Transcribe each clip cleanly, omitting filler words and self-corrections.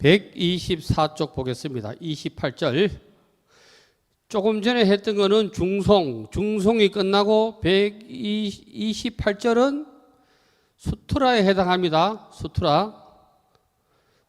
124쪽 보겠습니다. 28절. 조금 전에 했던 거는 중송이 끝나고 128절은 수트라에 해당합니다. 수트라.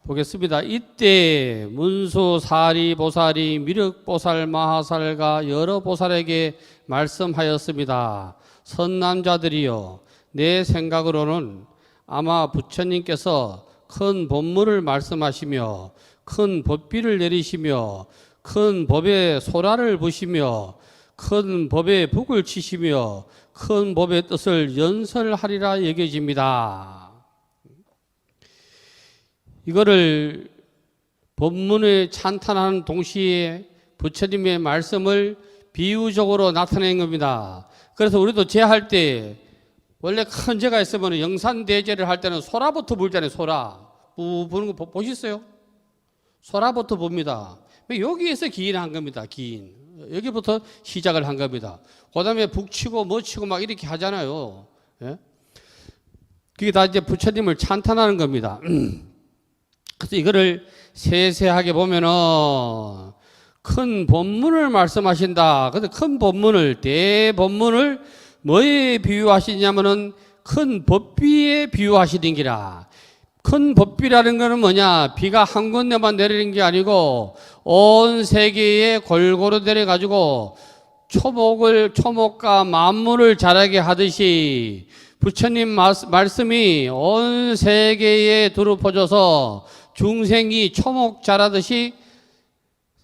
보겠습니다. 이때 문수, 사리, 보살이 미륵보살, 마하살과 여러 보살에게 말씀하였습니다. 선남자들이여, 내 생각으로는 아마 부처님께서 큰 법문을 말씀하시며 큰 법비를 내리시며 큰 법의 소라를 부시며 큰 법의 북을 치시며 큰 법의 뜻을 연설하리라 여겨집니다. 이거를 법문에 찬탄하는 동시에 부처님의 말씀을 비유적으로 나타낸 겁니다. 그래서 우리도 제할 때 원래 큰 제가 있으면 영산대제를 할 때는 소라부터 불잖아요. 소라 부는 거 보셨어요? 소라부터 봅니다. 여기에서 기인한 겁니다. 기인. 여기부터 시작을 한 겁니다. 그 다음에 북치고 뭐치고 막 이렇게 하잖아요. 예? 그게 다 이제 부처님을 찬탄하는 겁니다. 그래서 이거를 세세하게 보면은 큰 법문을 말씀하신다. 근데 큰 법문을, 대법문을 뭐에 비유하시냐면은 큰 법비에 비유하시는 기라. 큰 법비라는 것은 뭐냐? 비가 한 군데만 내리는 게 아니고 온 세계에 골고루 내려가지고 초목과 만물을 자라게 하듯이 부처님 말씀이 온 세계에 두루 퍼져서 중생이 초목 자라듯이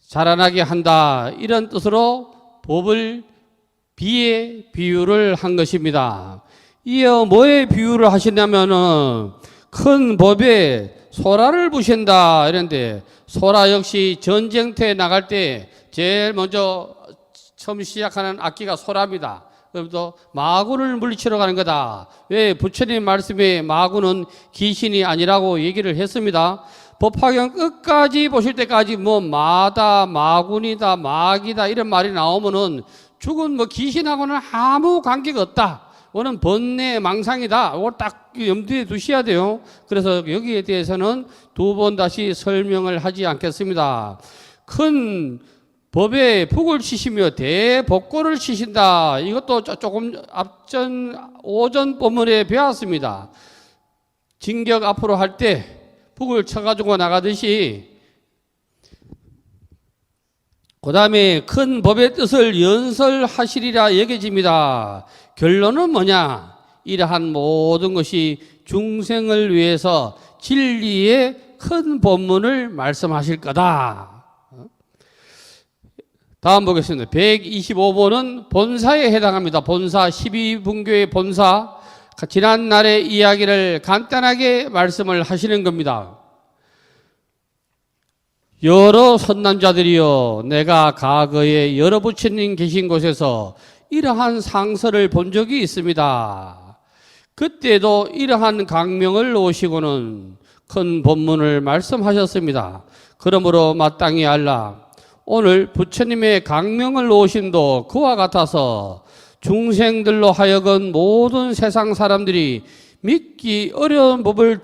자라나게 한다. 이런 뜻으로 법을 비에 비유를 한 것입니다. 이어 뭐에 비유를 하시냐면은 큰 법에 소라를 부신다 이런데, 소라 역시 전쟁터에 나갈 때 제일 먼저 처음 시작하는 악기가 소라입니다. 그래서 마구를 물리치러 가는 거다. 왜? 부처님 말씀에 마구는 귀신이 아니라고 얘기를 했습니다. 법화경 끝까지 보실 때까지 뭐 마다, 마군이다, 마기다 이런 말이 나오면은 죽은 뭐 귀신하고는 아무 관계가 없다. 오는 번뇌 망상이다. 이걸 딱 염두에 두셔야 돼요. 그래서 여기에 대해서는 두 번 다시 설명을 하지 않겠습니다. 큰 법에 북을 치시며 대복고를 치신다. 이것도 조금 오전 법문에 배웠습니다. 진격 앞으로 할 때 북을 쳐가지고 나가듯이, 그 다음에 큰 법의 뜻을 연설하시리라 여겨집니다. 결론은 뭐냐? 이러한 모든 것이 중생을 위해서 진리의 큰 법문을 말씀하실 거다. 다음 보겠습니다. 125번은 본사에 해당합니다. 본사, 12분교의 본사. 지난날의 이야기를 간단하게 말씀을 하시는 겁니다. 여러 선남자들이여, 내가 과거에 여러 부처님 계신 곳에서 이러한 상서를 본 적이 있습니다. 그때도 이러한 강명을 놓으시고는 큰 법문을 말씀하셨습니다. 그러므로 마땅히 알라. 오늘 부처님의 강명을 놓으심도 그와 같아서 중생들로 하여금 모든 세상 사람들이 믿기 어려운 법을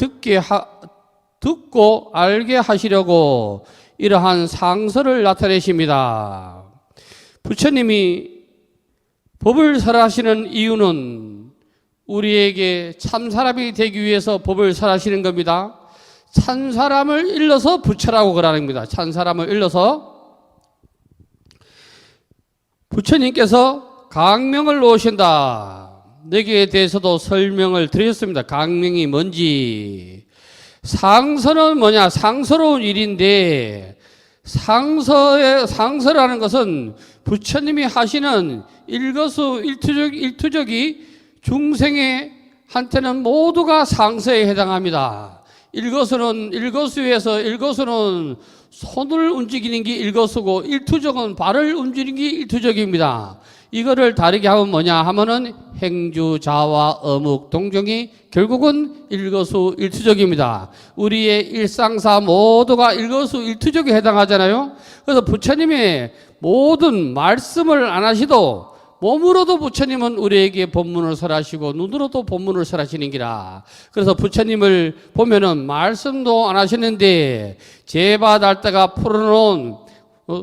듣고 알게 하시려고 이러한 상서를 나타내십니다. 부처님이 법을 설하시는 이유는 우리에게 참사람이 되기 위해서 법을 설하시는 겁니다. 찬사람을 일러서 부처라고 그러는 겁니다. 찬사람을 일러서 부처님께서 강명을 놓으신다. 여기에 대해서도 설명을 드렸습니다. 강명이 뭔지. 상서는 뭐냐? 상서로운 일인데, 상서라는 것은 부처님이 하시는 일투족이 중생한테는 모두가 상서에 해당합니다. 일거수는 손을 움직이는 게 일거수고, 일투족은 발을 움직이는 게 일투족입니다. 이거를 다르게 하면 뭐냐 하면은 행주, 자와, 어묵, 동정이 결국은 일거수 일투족입니다. 우리의 일상사 모두가 일거수 일투족에 해당하잖아요. 그래서 부처님의 모든 말씀을 안 하시도 몸으로도 부처님은 우리에게 법문을 설하시고 눈으로도 법문을 설하시는 기라. 그래서 부처님을 보면은 말씀도 안 하시는데 제바 달다가 풀어놓은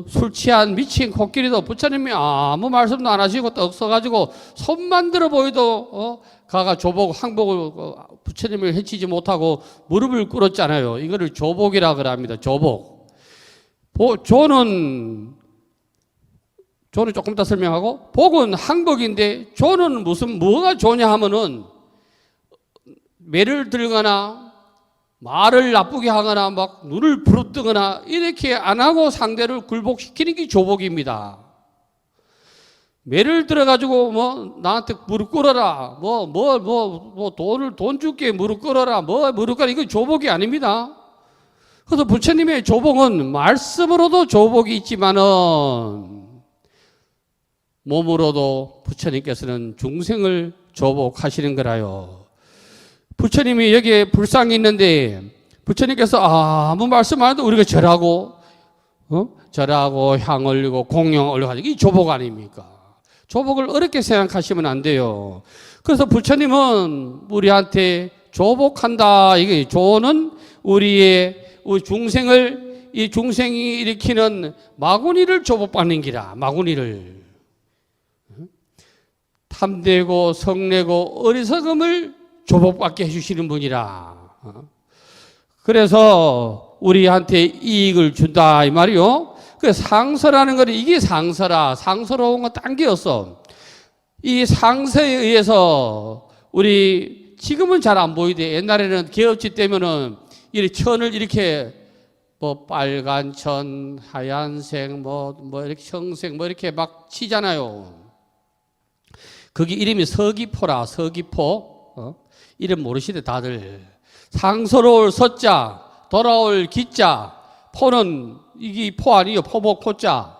술 취한 미친 코끼리도 부처님이 아무 말씀도 안 하시고 떡 써가지고 손만 들어 보이도 가가 조복 항복을 부처님을 해치지 못하고 무릎을 꿇었잖아요. 이거를 조복이라 그럽니다. 조복. 조는 조금 더 설명하고, 복은 항복인데 조는 뭐가 조냐 하면은 매를 들거나 말을 나쁘게 하거나 막 눈을 부릅뜨거나 이렇게 안 하고 상대를 굴복시키는 게 조복입니다. 매를 들어가지고 뭐 나한테 무릎 꿇어라, 돈 줄게 무릎 꿇어라, 무릎 꿇어라, 이거 조복이 아닙니다. 그래서 부처님의 조복은 말씀으로도 조복이 있지만은 몸으로도 부처님께서는 중생을 조복하시는 거라요. 부처님이 여기에 불상이 있는데 부처님께서 아무 말씀 안 해도 우리가 절하고 향 올리고 공영 올려가지고 이 조복 아닙니까? 조복을 어렵게 생각하시면 안 돼요. 그래서 부처님은 우리한테 조복한다. 이게 조는 우리 중생을, 이 중생이 일으키는 마구니를 조복받는 기라. 마구니를. 탐되고 성내고 어리석음을 조복받게 해주시는 분이라. 그래서 우리한테 이익을 준다 이 말이요. 그 상서라는 거는 이게 상서라. 상서로운 건 딴 게 없어. 이 상서에 의해서 우리 지금은 잘 안 보이대. 옛날에는 개업지 때면은 이 천을 이렇게 뭐 빨간 천, 하얀색, 뭐 이렇게 청색 뭐 이렇게 막 치잖아요. 거기 이름이 서귀포라. 서귀포. 이름 모르시대 다들. 상서로울 서자, 돌아올 기자, 포는 이게 포 아니에요. 포복 포자.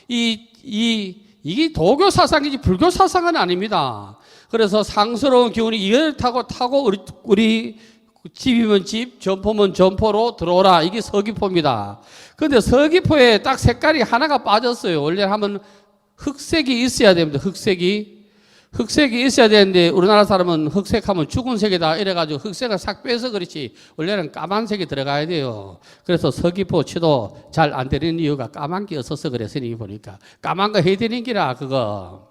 이게 도교 사상이지 불교 사상은 아닙니다. 그래서 상서로운 기운이 이걸 타고 우리 집이면 집, 점포면 점포로 들어오라. 이게 서귀포입니다. 그런데 서귀포에 딱 색깔이 하나가 빠졌어요. 원래 하면 흑색이 있어야 됩니다. 흑색이 있어야 되는데 우리나라 사람은 흑색하면 죽은 색이다 이래가지고 흑색을 싹 빼서 그렇지 원래는 까만색이 들어가야 돼요. 그래서 서귀포 치도 잘 안 되는 이유가 까만 게 없어서 그랬으니 보니까 까만 거 해야 되는 기라 그거.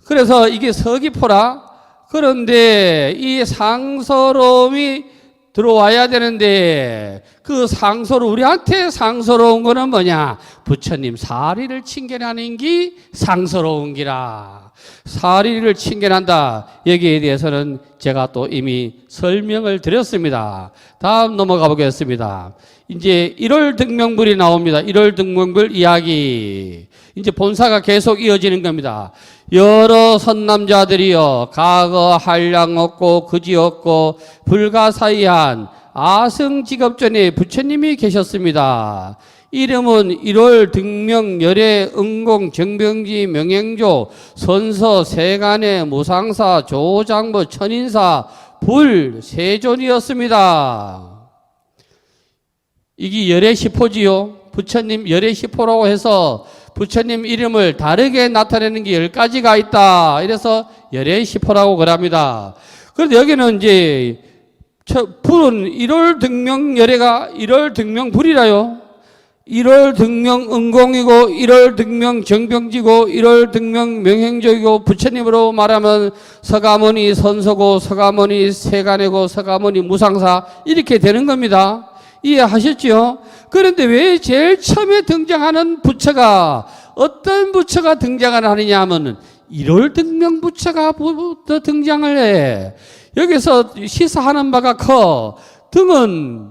그래서 이게 서귀포라. 그런데 이 상서로움이 들어와야 되는데 그 우리한테 상서로운 거는 뭐냐? 부처님 사리를 칭견하는 게 상서로운 기라. 사리를 칭견한다. 여기에 대해서는 제가 또 이미 설명을 드렸습니다. 다음 넘어가 보겠습니다. 이제 1월 등명불이 나옵니다. 1월 등명불 이야기. 이제 본사가 계속 이어지는 겁니다. 여러 선남자들이여 과거 한량 없고 그지 없고 불가사의한 아승직업전에 부처님이 계셨습니다. 이름은 1월 등명 열애 응공 정병지 명행조 선서 세간의 무상사 조장부 천인사 불 세존이었습니다. 이게 열애시포지요. 부처님 열애시포라고 해서 부처님 이름을 다르게 나타내는 게 10가지가 있다. 이래서 열애시포라고 그럽니다. 그런데 여기는 이제 불은 1월 등명 열애가 1월 등명 불이라요. 1월 등명 응공이고 1월 등명 정병지고 1월 등명 명행조이고 부처님으로 말하면 서가모니 선서고 서가모니 세간이고 서가모니 무상사 이렇게 되는 겁니다. 이해하셨죠? 그런데 왜 제일 처음에 등장하는 부처가 어떤 부처가 등장을 하느냐 하면은 1월 등명 부처가 등장을 해. 여기서 시사하는 바가 커. 등은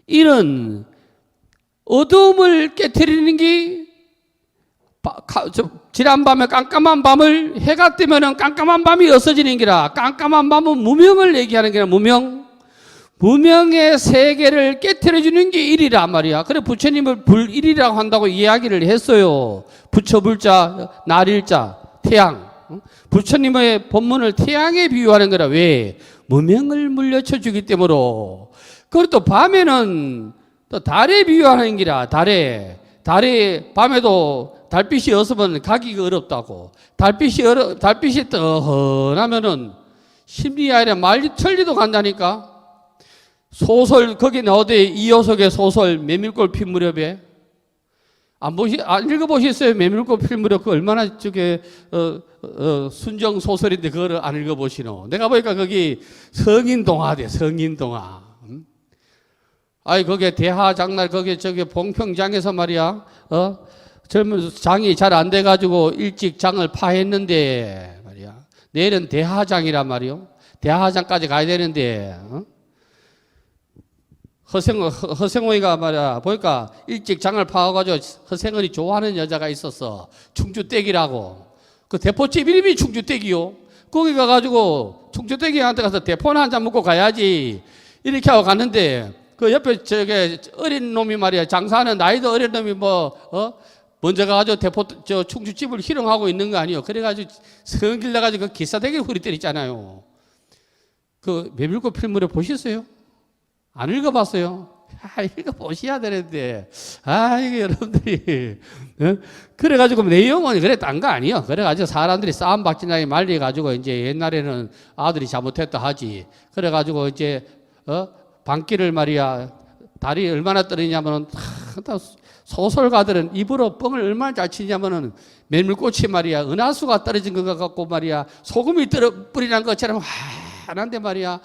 이런 어두움을 깨트리는 게 지난 밤에 깜깜한 밤을 해가 뜨면은 깜깜한 밤이 없어지는 기라. 깜깜한 밤은 무명을 얘기하는 기라. 무명의 세계를 깨트려주는 게 일이란 말이야. 그래 부처님을 불일이라고 한다고 이야기를 했어요. 부처불자, 날일자, 태양. 부처님의 법문을 태양에 비유하는 거라. 왜? 무명을 물려쳐 주기 때문으로. 그리고 또 밤에는 또 달에 비유하는 기라. 달에 밤에도 달빛이 어두우면 가기가 어렵다고. 달빛이 떠하면은 심리 아니라 천리도 간다니까. 소설 거기 나오대. 이효석의 소설 메밀꽃 핀 무렵에 안 읽어보셨어요? 메밀꽃 핀 무렵 그 얼마나 저게 순정 소설인데 그걸 안 읽어보시노? 내가 보니까 거기 성인동화대 성인동화. 아이 거기에 대하장날 거기 저기 봉평장에서 말이야 젊은 장이 잘 안 돼가지고 일찍 장을 파했는데 말이야 내일은 대하장이란 말이요. 대하장까지 가야 되는데 허생호이가 말이야 보니까 일찍 장을 파가지고 허생원이 좋아하는 여자가 있었어. 충주댁이라고. 그 대포집 이름이 충주댁이요. 거기 가가지고 충주댁이한테 가서 대포나 한잔 먹고 가야지 이렇게 하고 갔는데 그 옆에 저게 어린 놈이 말이야 장사하는 나이도 어린 놈이 먼저 가가지고 저 충주집을 희롱하고 있는 거 아니에요. 그래가지고 성길 나가지고 그 기사대기를 후리 때리잖아요. 그 메밀꽃 필물에 보셨어요? 안 읽어봤어요? 읽어보셔야 되는데. 이게 여러분들이. 그래가지고 내용은 그래, 딴 거 아니에요. 그래가지고 사람들이 싸움 박진하게 말려가지고 이제 옛날에는 아들이 잘못했다 하지. 그래가지고 이제, 방귀를 말이야. 다리 얼마나 떨리냐면은, 소설가들은 입으로 뻥을 얼마나 잘 치냐면은 메밀꽃이 말이야. 은하수가 떨어진 것 같고 말이야. 소금이 뿌리난 것처럼 환한데 말이야.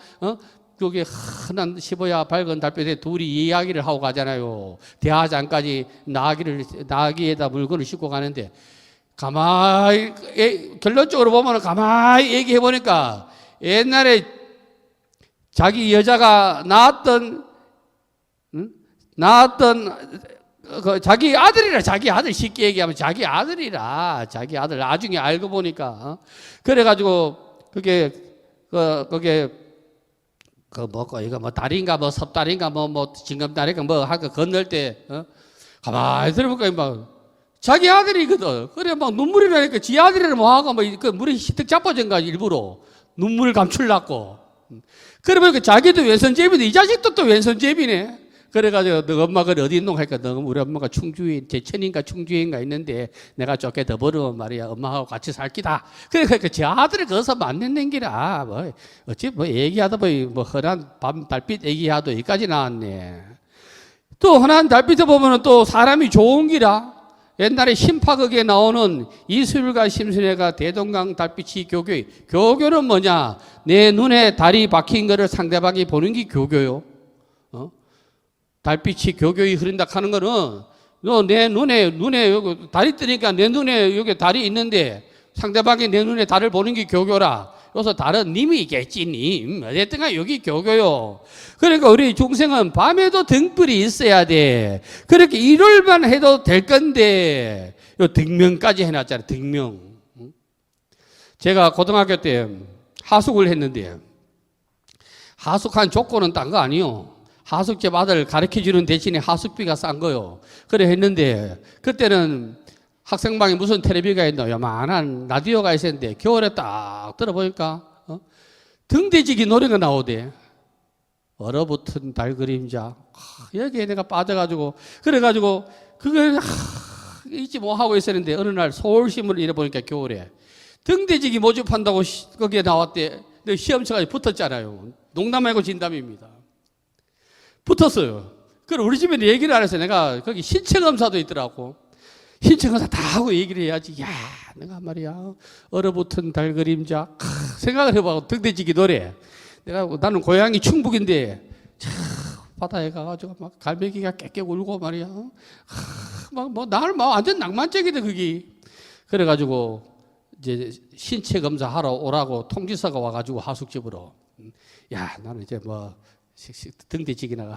여기 흔한 15야 밝은 달빛에 둘이 이야기를 하고 가잖아요. 대하장까지 나귀에다 물건을 싣고 가는데 가만히 결론적으로 보면 가만히 얘기해 보니까 옛날에 자기 여자가 낳았던 자기 아들이라. 자기 아들 쉽게 얘기하면 자기 아들이라. 자기 아들 나중에 알고 보니까 그래가지고 그게 이거 다리인가 섭다리인가 징검다리인가 하고 건널 때 가만히 들어보니까 자기 아들이거든. 그래 눈물이 나니까 지 아들이라 하고 그 물이 히뜩 자빠진 거야 일부러 눈물을 감추려고. 그래 보니까 자기도 왼손잡이인데 이 자식도 또 왼손잡이네. 그래가지고 너 엄마가 어디 있노 하니까 너 우리 엄마가 충주에 제천인가 충주인가 있는데 내가 쫓게 더 버리면 말이야 엄마하고 같이 살기다. 그러니까 제 아들을 거기서 만났는 기라. 어찌 얘기하다 보니 흔한 밤 달빛 얘기하도 여기까지 나왔네. 또 흔한 달빛에 보면은 또 사람이 좋은 기라. 옛날에 심파극에 나오는 이술과 심순애가 대동강 달빛이 교교이. 교교는 뭐냐? 내 눈에 달이 박힌 거를 상대방이 보는 게 교교요. 달빛이 교교히 흐른다 하는 거는 너 내 눈에 여기 달이 뜨니까 내 눈에 여기 달이 있는데 상대방이 내 눈에 달을 보는 게 교교라. 여기서 달은 님이겠지, 님. 어쨌든가 여기 교교요. 그러니까 우리 중생은 밤에도 등불이 있어야 돼. 그렇게 일월만 해도 될 건데 요 등명까지 해놨잖아요. 등명. 제가 고등학교 때 하숙을 했는데 하숙한 조건은 딴 거 아니요. 하숙집 아들 가르쳐주는 대신에 하숙비가 싼 거요. 그래 했는데 그때는 학생방에 무슨 텔레비가 있노? 요만한 라디오가 있었는데 겨울에 딱 들어보니까 등대지기 노래가 나오대. 얼어붙은 달 그림자. 여기에 내가 빠져가지고 그래가지고 그걸 잊지 못하고 있었는데 어느 날 서울신문을 읽어보니까 겨울에 등대지기 모집한다고 거기에 나왔대. 근데 시험 쳐가지고 붙었잖아요. 농담 말고 진담입니다. 붙었어요. 그럼 우리 집에는 얘기를 안 해서 내가 거기 신체검사도 있더라고. 신체검사 다 하고 얘기를 해야지. 야, 내가 말이야 얼어붙은 달 그림자 생각을 해봐. 등대지기 노래. 나는 고향이 충북인데 바다에 가가지고 막 갈매기가 깨깨 울고 말이야. 나를 완전 낭만적이다 그게. 그래가지고 이제 신체검사 하러 오라고 통지서가 와가지고 하숙집으로. 야, 나는 이제 등대지기나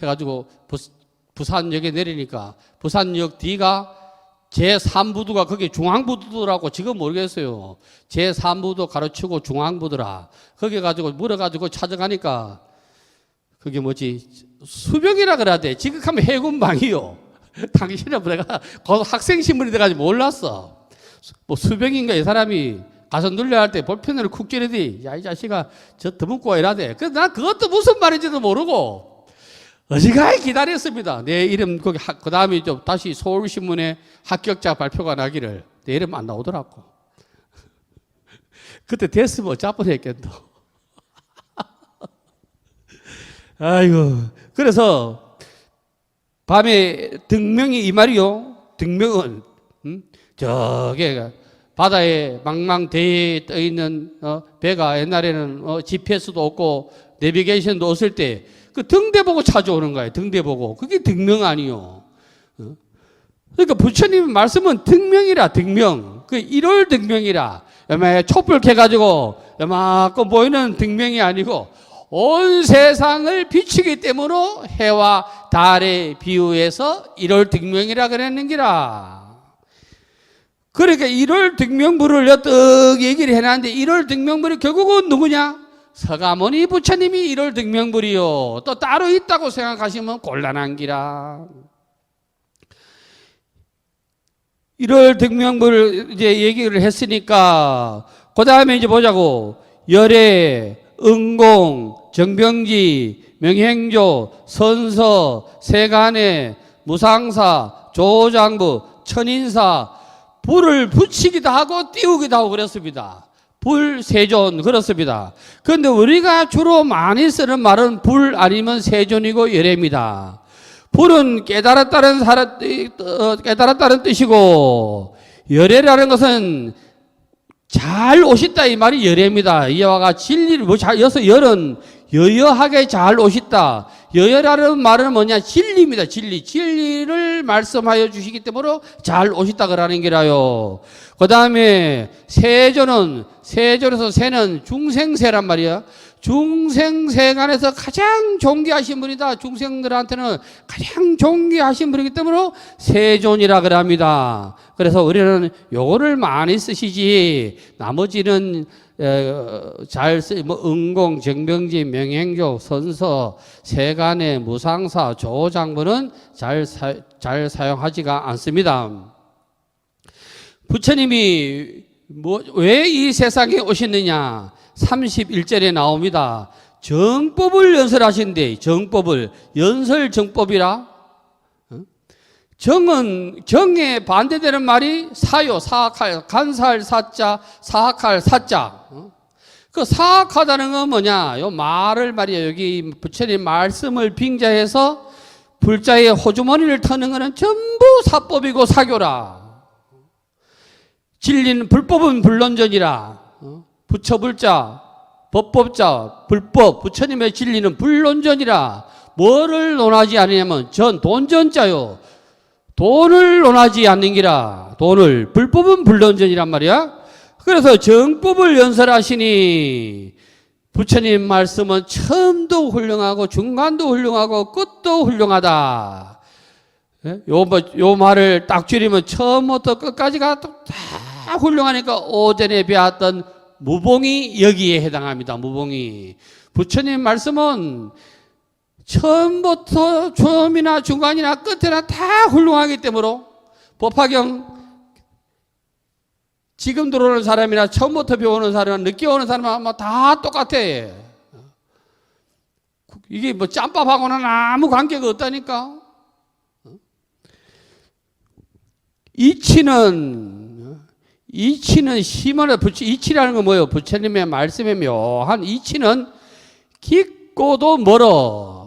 해가지고 부산역에 내리니까 부산역 뒤가 제3부두가 그게 중앙부두라고 지금 모르겠어요. 제3부두 가르치고 중앙부두라. 거기 가지고 물어가지고 찾아가니까 그게 수병이라 그래야 돼. 지극하면 해군방이요. 당신은 내가 학생신문이 돼가지고 몰랐어. 수병인가 이 사람이 가서 눌려야 할 때 볼펜으로 쿡 찌르디. 야, 이 자식아, 저 더문고 이라대. 그래서 난 그것도 무슨 말인지도 모르고, 어지간히 기다렸습니다. 내 이름 거기 그 다음에 좀 다시 서울신문에 합격자 발표가 나기를 내 이름 안 나오더라고. 그때 됐으면 어차피 했겠노. 아이고. 그래서 밤에 등명이 이 말이요. 등명은 저게 바다에 망망대해에 떠 있는 배가 옛날에는 GPS도 없고 내비게이션도 없을 때 그 등대 보고 찾아오는 거예요. 등대 보고. 그게 등명 아니요. 그러니까 부처님 말씀은 등명이라, 등명. 그 1월 등명이라. 요매 촛불 켜가지고 요만큼 보이는 등명이 아니고 온 세상을 비추기 때문에 해와 달에 비유해서 1월 등명이라 그랬는기라. 그러니까 1월 등명부를 엿뜩 얘기를 해놨는데 1월 등명부이 결국은 누구냐? 서가모니 부처님이 1월 등명불이요. 또 따로 있다고 생각하시면 곤란한 기라. 1월 등명불 이제 얘기를 했으니까 그 다음에 이제 보자고. 열애, 응공, 정병지, 명행조, 선서, 세간의, 무상사, 조장부, 천인사, 불을 붙이기도 하고 띄우기도 하고 그랬습니다. 불, 세존 그렇습니다. 그런데 우리가 주로 많이 쓰는 말은 불 아니면 세존이고 열애입니다. 불은 깨달았다는 뜻이고 열애라는 것은 잘 오셨다 이 말이 열애입니다. 이와 같이 진리를 여기서 열은 여여하게 잘 오셨다. 여여라는 말은 뭐냐? 진리입니다. 진리를 말씀하여 주시기 때문에 잘 오셨다 그러는 게라요. 그 다음에 세존에서 세는 중생세란 말이야. 중생세간에서 가장 존귀하신 분이다. 중생들한테는 가장 존귀하신 분이기 때문에 세존이라 그럽니다. 그래서 우리는 요거를 많이 쓰시지 나머지는 잘 응공, 정병지, 명행조, 선서, 세간의 무상사, 조장부는 잘 사용하지가 않습니다. 부처님이 왜 이 세상에 오셨느냐? 31절에 나옵니다. 정법을 연설하신대. 정법을 연설 정법이라. 정은 정에 반대되는 말이 사요. 사악할 간사할 사자, 사악할 사자. 그 사악하다는 건 뭐냐? 요 말을 말이야. 여기 부처님 말씀을 빙자해서 불자의 호주머니를 터는 것은 전부 사법이고 사교라. 진리는 불법은 불론전이라. 부처불자, 법법자, 불법, 부처님의 진리는 불론전이라. 뭐를 논하지 않으냐면 돈전자요. 돈을 논하지 않는기라. 돈을. 불법은 불론전이란 말이야. 그래서 정법을 연설하시니 부처님 말씀은 처음도 훌륭하고 중간도 훌륭하고 끝도 훌륭하다. 요 말을 딱 줄이면 처음부터 끝까지가 다 훌륭하니까 오전에 배웠던 무봉이 여기에 해당합니다. 무봉이. 부처님 말씀은 처음이나 중간이나 끝이나 다 훌륭하기 때문에 법화경 지금 들어오는 사람이나 처음부터 배우는 사람이나 늦게 오는 사람은 다 똑같아. 이게 뭐 짬밥하고는 아무 관계가 없다니까. 이치는 심을 이치라는 건 뭐예요? 부처님의 말씀의 묘한 이치는 깊고도 멀어.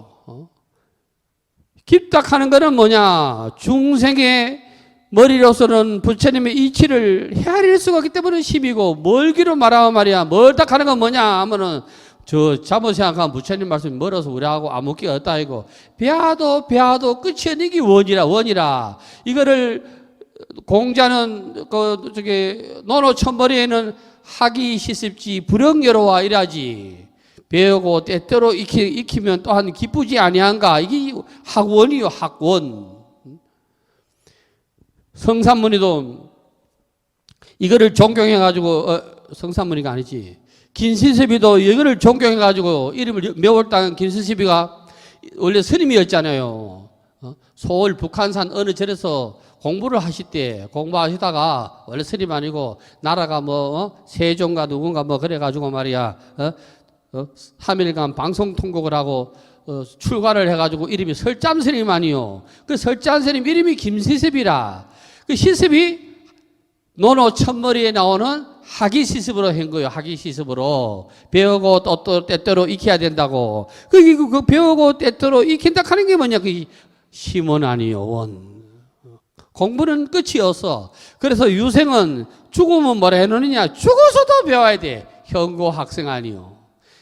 깊다 하는 거는 뭐냐? 중생의 머리로서는 부처님의 이치를 헤아릴 수가 없기 때문에 심이고, 멀기로 말하면 말이야. 멀다 하는 건 뭐냐 하면은 잘못 생각하면 부처님 말씀이 멀어서 우리하고 아무 끼가 없다 이거. 배아도 끝이 없는 게 원이라. 이거를 공자는 논어천벌이에는 하기 시습지 불응여로와 이라지. 배우고 때때로 익히면 또한 기쁘지 아니한가. 이게 학원이요, 학원. 성산문이도 이거를 존경해가지고 성산문이가 아니지. 긴시섭이도 이거를 존경해가지고 이름을 묘월당 긴시섭이가 원래 스님이었잖아요. 서울 북한산 어느 절에서 공부를 하실 때 공부하시다가 원래 스님 아니고 나라가 세종가 누군가 그래가지고 말이야 3일간 방송 통곡을 하고 출가를 해가지고 이름이 설잠스님 아니요. 그 설잠스님 이름이 김시습이라. 그 시습이 노노 첫머리에 나오는 하기시습으로 한 거예요. 하기시습으로. 배우고 또 때때로 익혀야 된다고. 그 배우고 때때로 익힌다 하는 게 뭐냐. 그 심원 아니요. 원. 공부는 끝이 없어. 그래서 유생은 죽으면 뭐라 해놓느냐. 죽어서도 배워야 돼. 현고 학생 아니요.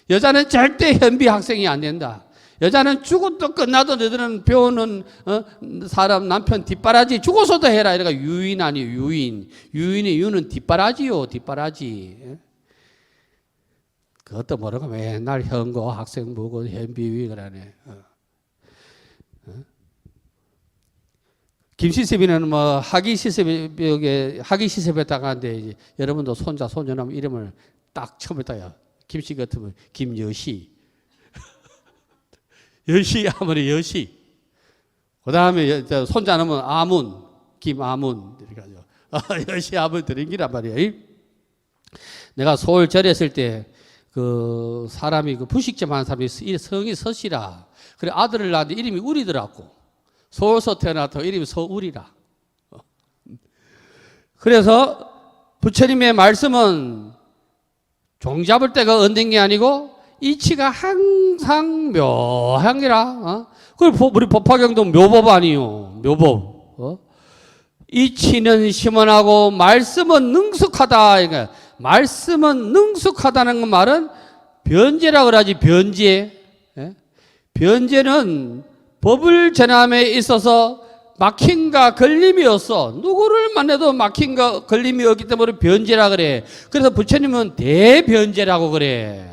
여자는 절대 현비 학생이 안 된다. 여자는 죽어도 끝나도 너희들은 배우는 사람 남편 뒷바라지 죽어서도 해라. 이래가 유인 아니요. 유인. 유인의 유는 뒷바라지요. 뒷바라지. 그것도 모르고 맨날 현고 학생 보고 현비위 그러네. 김시섭이는 뭐 하기시섭에다가 하는데 여러분도 손자 손녀남 이름을 딱 처음에다요. 김씨 같으면 김여시. 여시 하면 여시. 그 다음에 손자 하면 아문, 김아문. 이렇게 하죠. 여시 아문 드린 기란 말이에요. 내가 서울 절했을 때 그 사람이 그 부식점 하는 사람이 성이 서시라. 그래 아들을 낳았는데 이름이 우리더라고. 서울서 태어났다 이름이 서울이라. 그래서 부처님의 말씀은 종 잡을 때가 얻는 게 아니고 이치가 항상 묘향이라. 그걸 우리 법화경도 묘법 아니요. 묘법. 이치는 심원하고 말씀은 능숙하다. 그러니까 말씀은 능숙하다는 말은 변제라 그러지. 변제. 변제는 법을 전함에 있어서 막힘과 걸림이 없어. 누구를 만나도 막힘과 걸림이 없기 때문에 변제라 그래. 그래서 부처님은 대변제라고 그래.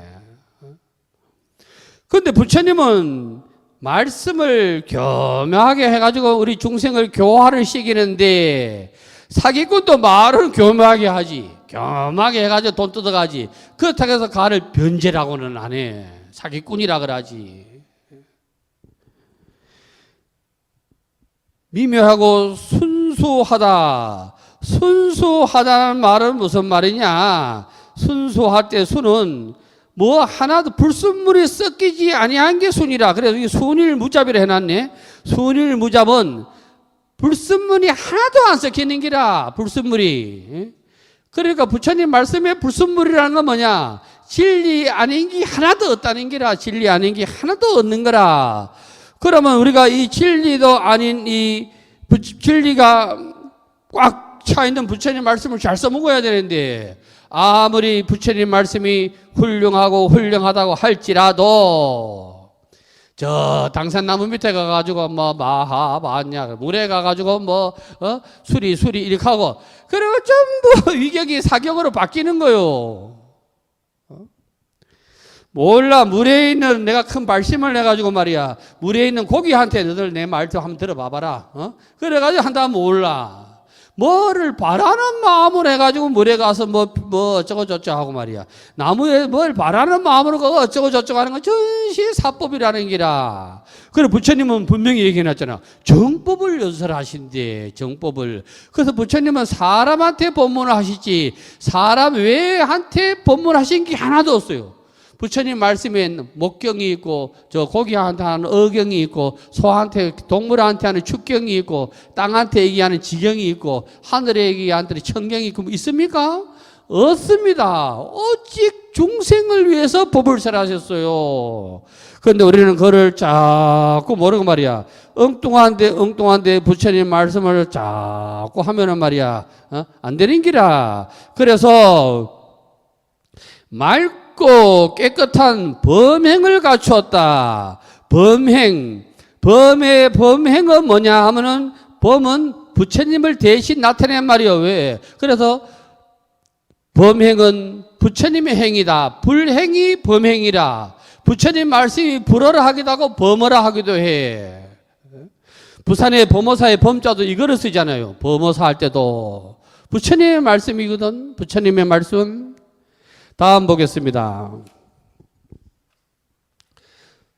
그런데 부처님은 말씀을 교묘하게 해가지고 우리 중생을 교화를 시키는데 사기꾼도 말을 교묘하게 하지. 교묘하게 해가지고 돈 뜯어가지. 그렇다고 해서 그를 변제라고는 안 해. 사기꾼이라 그러지. 미묘하고 순수하다. 순수하다는 말은 무슨 말이냐? 순수할 때 순은 뭐 하나도 불순물이 섞이지 아니한 게 순이라. 그래서 이 순일무잡이라 해놨네. 순일무잡은 불순물이 하나도 안 섞이는 기라. 불순물이. 그러니까 부처님 말씀에 불순물이라는 건 뭐냐? 진리 아닌 게 하나도 없다는 기라. 진리 아닌 게 하나도 없는 거라. 그러면 우리가 이 진리도 아닌 이 진리가 꽉 차 있는 부처님 말씀을 잘 써먹어야 되는데 아무리 부처님 말씀이 훌륭하다고 할지라도 저 당산나무 밑에 가가지고 뭐 마하바냐 물에 가가지고 뭐 수리 이렇게 하고 그리고 전부 위격이 사격으로 바뀌는 거요. 몰라. 물에 있는 내가 큰 발심을 해가지고 말이야. 물에 있는 고기한테 너들 내 말 좀 한번 들어봐봐라. 그래가지고 한다면 몰라. 뭐를 바라는 마음으로 해가지고 물에 가서 뭐 어쩌고저쩌고 하고 말이야. 나무에 뭘 바라는 마음으로 어쩌고저쩌고 하는 건 전시 사법이라는 기라. 그래 부처님은 분명히 얘기해놨잖아. 정법을 연설하신대. 정법을. 그래서 부처님은 사람한테 법문을 하시지 사람 외한테 법문하신 게 하나도 없어요. 부처님 말씀엔 목경이 있고 저 고기한테 하는 어경이 있고 소한테 동물한테 하는 축경이 있고 땅한테 얘기하는 지경이 있고 하늘에 얘기하는 천경이 있고 뭐 있습니까? 없습니다. 오직 중생을 위해서 법을 설하셨어요. 그런데 우리는 그걸 자꾸 모르고 말이야. 엉뚱한데 부처님 말씀을 자꾸 하면은 말이야. 안 되는 기라. 그래서 맑고 깨끗한 범행을 갖추었다. 범행은 뭐냐 하면은 범은 부처님을 대신 나타낸 말이요. 왜? 그래서 범행은 부처님의 행위다. 불행이 범행이라. 부처님 말씀이 불어라 하기도 하고 범어라 하기도 해. 부산의 범어사의 범자도 이거를 쓰잖아요. 범어사 할 때도 부처님의 말씀이거든. 부처님의 말씀. 다음 보겠습니다.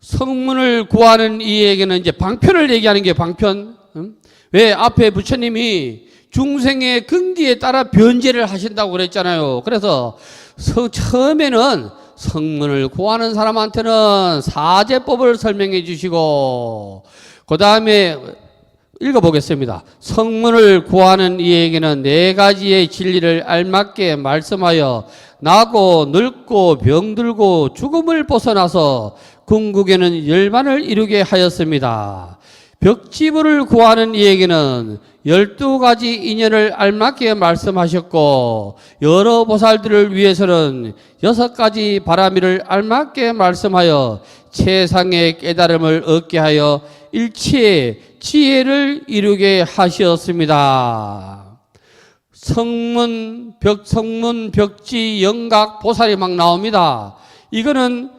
성문을 구하는 이에게는 이제 방편을 얘기하는 게 방편. 왜? 앞에 부처님이 중생의 근기에 따라 변제를 하신다고 그랬잖아요. 그래서 처음에는 성문을 구하는 사람한테는 사제법을 설명해 주시고, 그 다음에 읽어보겠습니다. 성문을 구하는 이에게는 네 가지의 진리를 알맞게 말씀하여 나고 늙고 병들고 죽음을 벗어나서 궁극에는 열반을 이루게 하였습니다. 벽지부를 구하는 이에게는 12가지 인연을 알맞게 말씀하셨고, 여러 보살들을 위해서는 6가지 바라미를 알맞게 말씀하여 최상의 깨달음을 얻게 하여 일치의 지혜를 이루게 하셨습니다. 성문, 벽지, 영각, 보살이 막 나옵니다. 이거는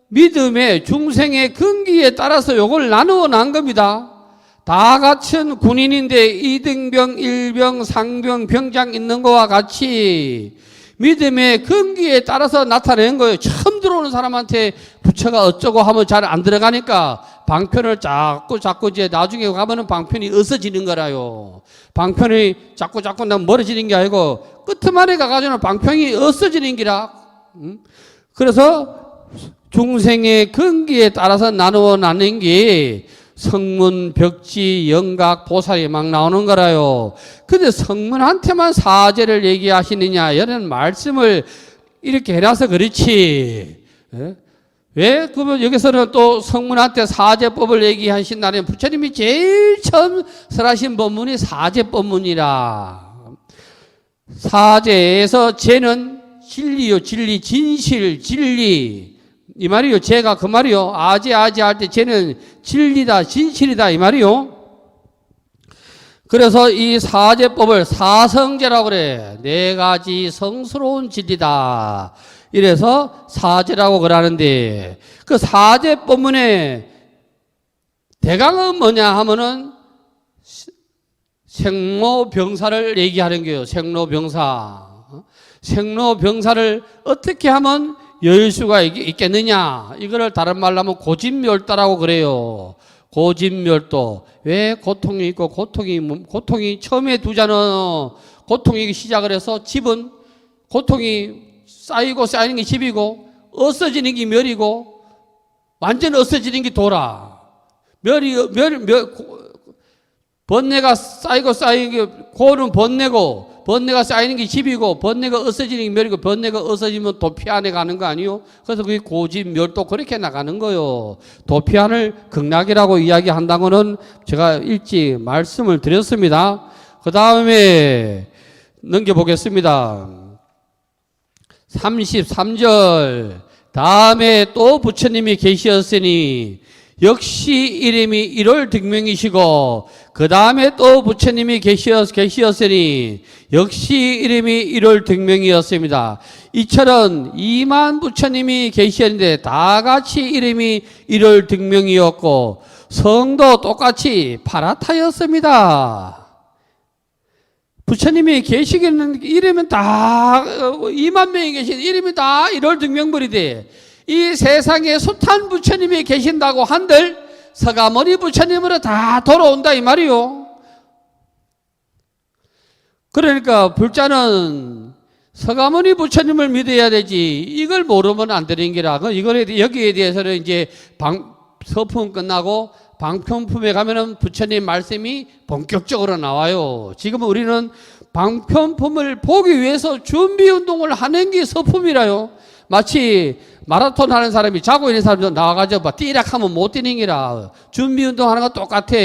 믿음의 중생의 근기에 따라서 요걸 나누어 난 겁니다. 다 같은 군인인데 이등병, 일병, 상병, 병장 있는 거와 같이 믿음의 근기에 따라서 나타낸 거예요. 처음 들어오는 사람한테 부처가 어쩌고 하면 잘 안 들어가니까 방편을 자꾸 이제 나중에 가면은 방편이 없어지는 거라요. 방편이 자꾸 멀어지는 게 아니고 끝만에 가가지고는 방편이 없어지는 기라. 그래서 중생의 근기에 따라서 나누어 나눈 게 성문, 벽지, 영각, 보살이 막 나오는 거라요. 근데 성문한테만 사제를 얘기하시느냐 이런 말씀을 이렇게 해놔서 그렇지. 왜? 그러면 여기서는 또 성문한테 사제법을 얘기하신다면 부처님이 제일 처음 설하신 법문이 사제법문이라. 사제에서 제는 진리요, 진리, 진실, 진리. 이 말이요. 제가 그 말이요. 아제 할 때 쟤는 진리다, 진실이다 이 말이요. 그래서 이 사제법을 사성제라고 그래. 네 가지 성스러운 진리다. 이래서 사제라고 그러는데, 그 사제법문의 대강은 뭐냐 하면은 생로병사를 얘기하는 거예요. 생로병사. 생로병사를 어떻게 하면 열 수가 있겠느냐. 이거를 다른 말로 하면 고진멸도라고 그래요. 고진멸도. 왜 고통이 있고 고통이 처음에 두자는 고통이 시작을 해서 집은 고통이 쌓이는 게 집이고 없어지는 게 멸이고 완전 없어지는 게 도라. 번뇌가 쌓이는 게 고는 번뇌가 쌓이는 게 집이고 번뇌가 없어지는 게 멸이고 번뇌가 없어지면 도피 안에 가는 거 아니요? 그래서 그게 고진멸도 그렇게 나가는 거요. 도피안을 극락이라고 이야기한다고는 제가 일찍 말씀을 드렸습니다. 그 다음에 넘겨보겠습니다. 33절 다음에 또 부처님이 계시었으니 역시 이름이 일월등명이시고 그 다음에 또 부처님이 계시었으니 역시 이름이 일월등명이었습니다. 이처럼 2만 부처님이 계시었는데 다 같이 이름이 일월등명이었고 성도 똑같이 파라타였습니다. 부처님이 계시기는 이름은 다 2만 명이 계신 이름이 다 일월등명불이돼. 이 세상에 숱한 부처님이 계신다고 한들 서가모니 부처님으로 다 돌아온다 이 말이요. 그러니까 불자는 서가모니 부처님을 믿어야 되지 이걸 모르면 안 되는 게라. 여기에 대해서는 이제 서품 끝나고 방편품에 가면은 부처님 말씀이 본격적으로 나와요. 지금 우리는 방편품을 보기 위해서 준비 운동을 하는 게 서품이라요. 마치 마라톤 하는 사람이 자고 있는 사람도 나와가지고 막 뛰락 하면 못 뛰는 기라. 준비 운동 하는 거 똑같아.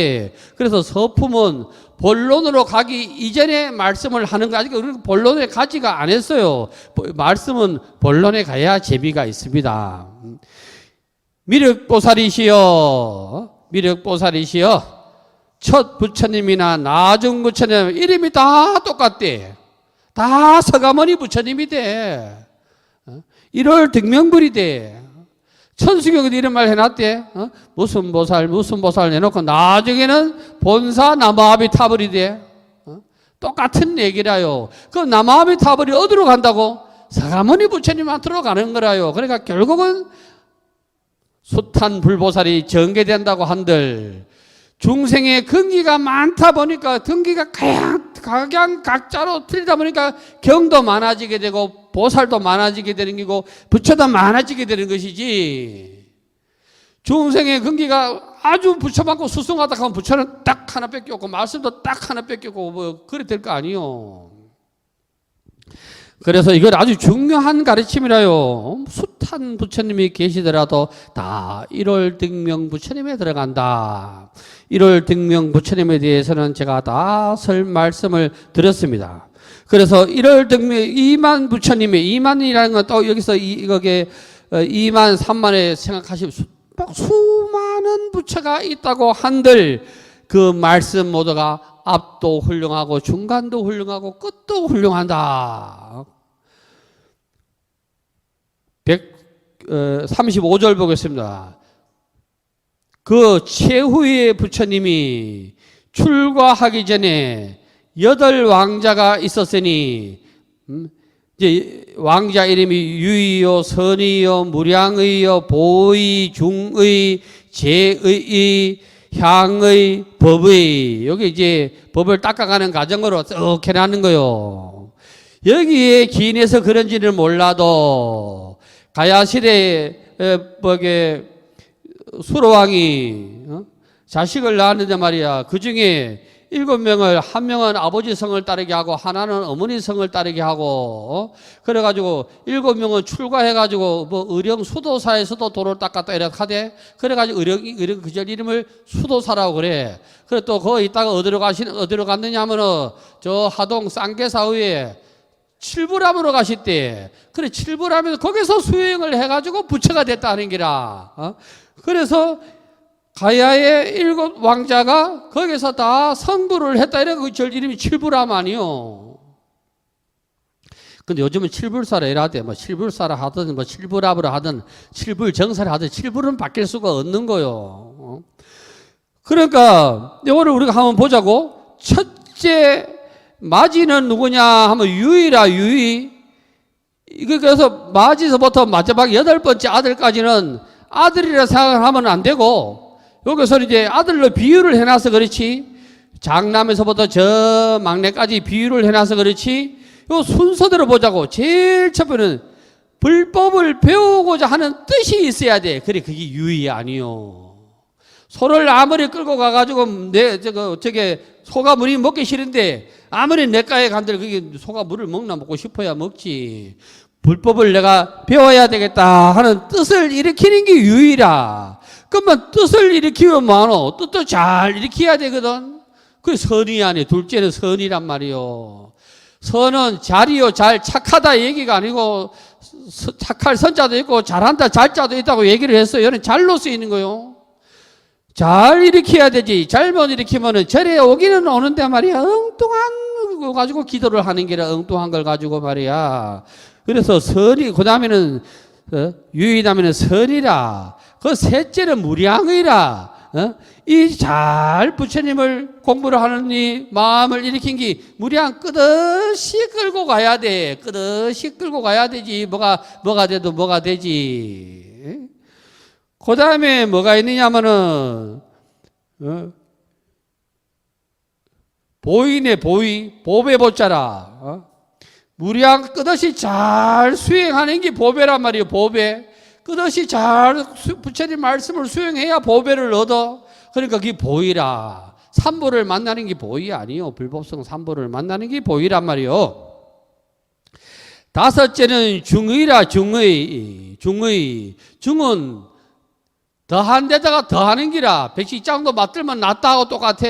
그래서 서품은 본론으로 가기 이전에 말씀을 하는 거 아직 우리는 본론에 가지가 안 했어요. 말씀은 본론에 가야 재미가 있습니다. 미륵보살이시여 첫 부처님이나 나중 부처님 이름이 다 똑같대. 다 서가모니 부처님이 돼. 1월 등명불이 돼. 천수경에도 이런 말 해놨대. 무슨 보살 해놓고 나중에는 본사 나마아비타불이 돼. 똑같은 얘기라요. 그 나마아비타불이 어디로 간다고? 서가모니 부처님한테로 가는 거라요. 그러니까 결국은 숱한 불보살이 전개된다고 한들 중생의 근기가 많다 보니까 등기가 각양 각자로 틀리다 보니까 경도 많아지게 되고 보살도 많아지게 되는 거고 부처도 많아지게 되는 것이지. 중생의 근기가 아주 부처 많고 수승하다 하면 부처는 딱 하나 뺏겼고 말씀도 딱 하나 뺏겼고 뭐 그래 될 거 아니요. 그래서 이걸 아주 중요한 가르침이라요. 숱한 부처님이 계시더라도 다 1월 등명 부처님에 들어간다. 1월 등명 부처님에 대해서는 제가 다 말씀을 드렸습니다. 그래서 1월 등명 2만 부처님의 2만이라는 건 또 여기서 이거게 2만 3만에 생각하시면 수많은 부처가 있다고 한들 그 말씀 모두가 앞도 훌륭하고 중간도 훌륭하고 끝도 훌륭하다. 135절 보겠습니다. 그 최후의 부처님이 출가하기 전에 8 왕자가 있었으니 이제 왕자 이름이 유의요, 선의요, 무량의요, 보의, 중의, 제의, 향의, 법의. 여기 이제 법을 닦아가는 과정으로 쭉 해나는 거요. 여기에 기인해서 그런지는 몰라도 가야시대에 수로왕이 자식을 낳았는데 말이야. 그 중에 7명을 한 명은 아버지 성을 따르게 하고 하나는 어머니 성을 따르게 하고 그래가지고 7명은 출가해가지고 뭐 의령 수도사에서도 도를 닦았다 이렇게 하대. 그래가지고 의령 그절 이름을 수도사라고 그래. 그래 또 거기 있다가 어디로 갔느냐 하면은 저 하동 쌍계사의에 칠부람으로 가셨대. 그래 칠부람에서 거기서 수행을 해가지고 부처가 됐다는 기라. 그래서 가야의 7 왕자가 거기서 다 성불을 했다. 이래 그 절 이름이 칠부람 아니요. 근데 요즘은 칠불사라 이라대. 뭐 칠불사라 하든 뭐 칠부랍으로 하든 칠불정사라 하든 칠불은 바뀔 수가 없는 거요. 그러니까 오늘 우리가 한번 보자고. 첫째 마지는 누구냐 하면 유의라. 유의. 그래서 마지서부터 마지막 8번째 아들까지는 아들이라 생각을 하면 안 되고 여기서 이제 아들로 비유를 해놔서 그렇지. 장남에서부터 저 막내까지 비유를 해놔서 그렇지. 요 순서대로 보자고. 제일 첫 번째는 불법을 배우고자 하는 뜻이 있어야 돼. 그래 그게 유의 아니요. 소를 아무리 끌고 가가지고 저게 소가 물이 먹기 싫은데 아무리 내가에 간들 그게 소가 물을 먹나 먹고 싶어야 먹지. 불법을 내가 배워야 되겠다 하는 뜻을 일으키는 게 유의라. 그러면 뜻을 일으키면 뭐하노? 뜻도 잘 일으켜야 되거든. 그게 선이 아니에요. 둘째는 선이란 말이요. 선은 잘이요, 잘, 착하다 얘기가 아니고 착할 선자도 있고 잘한다, 잘자도 있다고 얘기를 했어요. 이거는 잘로 쓰이는 거요. 잘 일으켜야 되지. 잘못 일으키면은 절에 오기는 오는데 말이야. 엉뚱한 거 가지고 기도를 하는 게 아니라 엉뚱한 걸 가지고 말이야. 그래서 선이, 그 다음에는 유의 다음에는 선이라. 그 셋째는 무량의라. 이 잘 부처님을 공부를 하는 이 마음을 일으킨 게 무량 끝없이 끌고 가야 돼. 끝없이 끌고 가야 되지. 뭐가 돼도 뭐가 되지. 그 다음에 뭐가 있느냐면은 보이네. 보의. 보배 보자라. 무량 끝없이 잘 수행하는 게 보배란 말이에요. 보배. 끝없이 잘 부처님 말씀을 수행해야 보배를 얻어. 그러니까 그게 보이라. 삼보를 만나는 게 보이 아니요. 불법성 삼보를 만나는 게 보이란 말이요. 다섯째는 중의라. 중의. 중은 더한 데다가 더하는 기라. 백식장도 맞들면 낫다고 똑같아.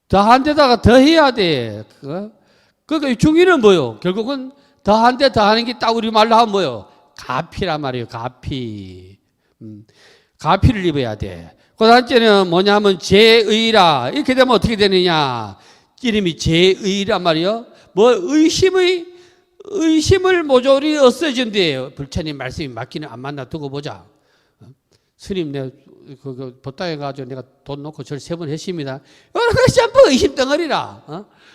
더한 데다가 더해야 돼. 그러니까 중의는 뭐요? 결국은 더한 데 더하는 게 딱 우리 말로 하면 뭐요? 가피란 말이에요. 가피. 가피를 입어야 돼. 그 다음째는 뭐냐면 제의라. 이렇게 되면 어떻게 되느냐? 이름이 제의란 말이에요. 뭐 의심을 모조리 없애준대요. 부처님 말씀이 맞기는 안 맞나 두고 보자. 스님 내가 법당해가지고 내가 돈 놓고 절 3번 했습니다. 여러 가지 전부 의심 덩어리라.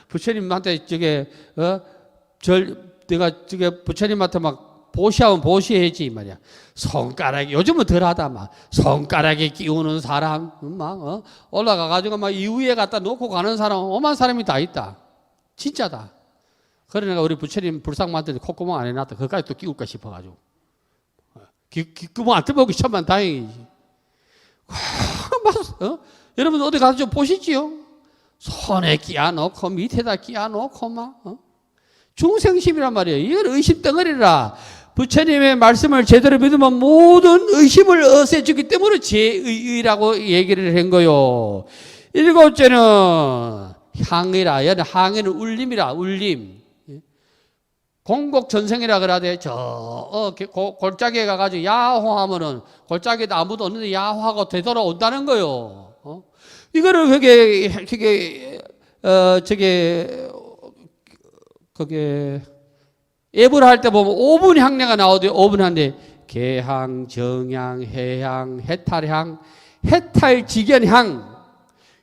부처님한테 내가 부처님한테 막 보시하면 보시해야지 말이야. 손가락에 요즘은 덜하다 막 손가락에 끼우는 사람 막 올라가가지고 막 이후에 갖다 놓고 가는 사람 오만 사람이 다 있다. 진짜다. 그러니까 우리 부처님 불상 만들 때 콧구멍 안 해놨다. 그것까지 또 끼울까 싶어가지고. 귓구멍 안 뚫어보기 천만 다행이지. 여러분 어디 가서 좀 보시지요. 손에 끼워놓고 밑에다 끼워놓고 막 중생심이란 말이에요. 이건 의심 덩어리라. 부처님의 말씀을 제대로 믿으면 모든 의심을 없애주기 때문에 제의라고 얘기를 한 거요. 일곱째는 향이라. 향에는 울림이라. 울림. 공곡전생이라 그러대. 골짜기에 가가지고 야호하면은 골짜기에 아무도 없는데 야호하고 되돌아온다는 거요. 이거를 그게 앱을 할 때 보면 5분 향내가 나오대요. 5분 향내. 개향, 정향, 해향, 해탈향, 해탈직연향.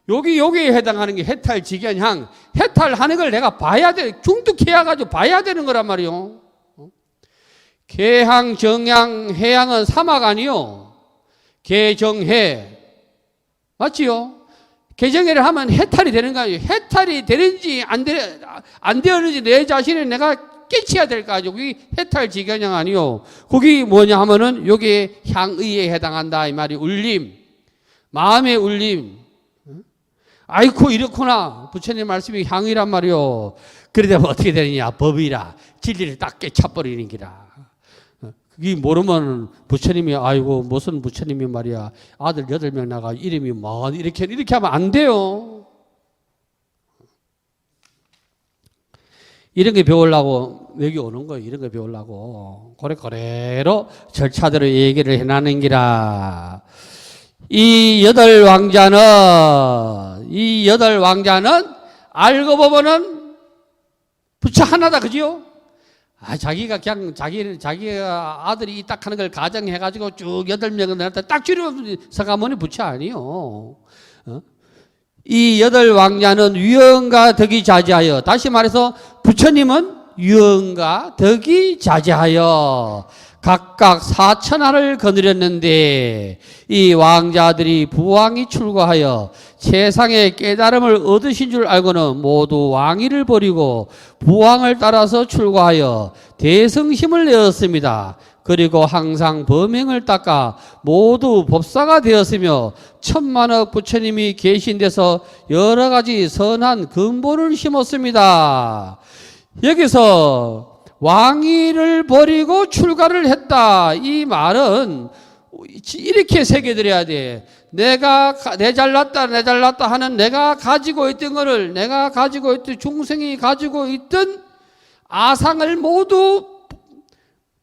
여기에 해당하는 게 해탈직연향. 해탈하는 걸 내가 봐야 돼. 중독해가지고 봐야 되는 거란 말이요. 개향, 정향, 해향은 사막 아니요. 개정해. 맞지요? 개정해를 하면 해탈이 되는 거 아니에요. 해탈이 되는지 안 되었는지 내 자신을 내가 깨치야 될 거 아니에요. 그게 해탈직연향 아니요. 그게 뭐냐 하면은 여기에 향의에 해당한다. 이 말이 울림. 마음의 울림. 아이고 이렇구나. 부처님 말씀이 향이란 말이요. 그러다 보면 어떻게 되느냐. 법이라. 진리를 딱 깨쳐버리는 기라. 그게 모르면 부처님이 아이고 무슨 부처님이 말이야. 아들 8명 나가 이름이 뭐 이렇게 하면 안 돼요. 이런 게 배우려고 여기 오는 거예요. 이런 거 배우려고. 그래로 절차대로 얘기를 해나는 기라. 이 8왕자는 알고 보면은 부처 하나다. 그지요? 자기가 그냥 자기가 아들이 딱 하는 걸 가정해가지고 쭉 8명을 내놨다 딱 줄이면 서가모니 부처 아니요. 이 8왕자는 유언과 덕이 자제하여, 다시 말해서 부처님은 유언과 덕이 자제하여 각각 4천하를 거느렸는데 이 왕자들이 부왕이 출고하여 세상의 깨달음을 얻으신 줄 알고는 모두 왕위를 버리고 부왕을 따라서 출고하여 대성심을 내었습니다. 그리고 항상 범행을 닦아 모두 법사가 되었으며 천만억 부처님이 계신 데서 여러 가지 선한 근본을 심었습니다. 여기서 왕위를 버리고 출가를 했다. 이 말은 이렇게 새겨드려야 돼. 내 잘났다 하는 내가 가지고 있던 거를, 내가 가지고 있던 중생이 가지고 있던 아상을 모두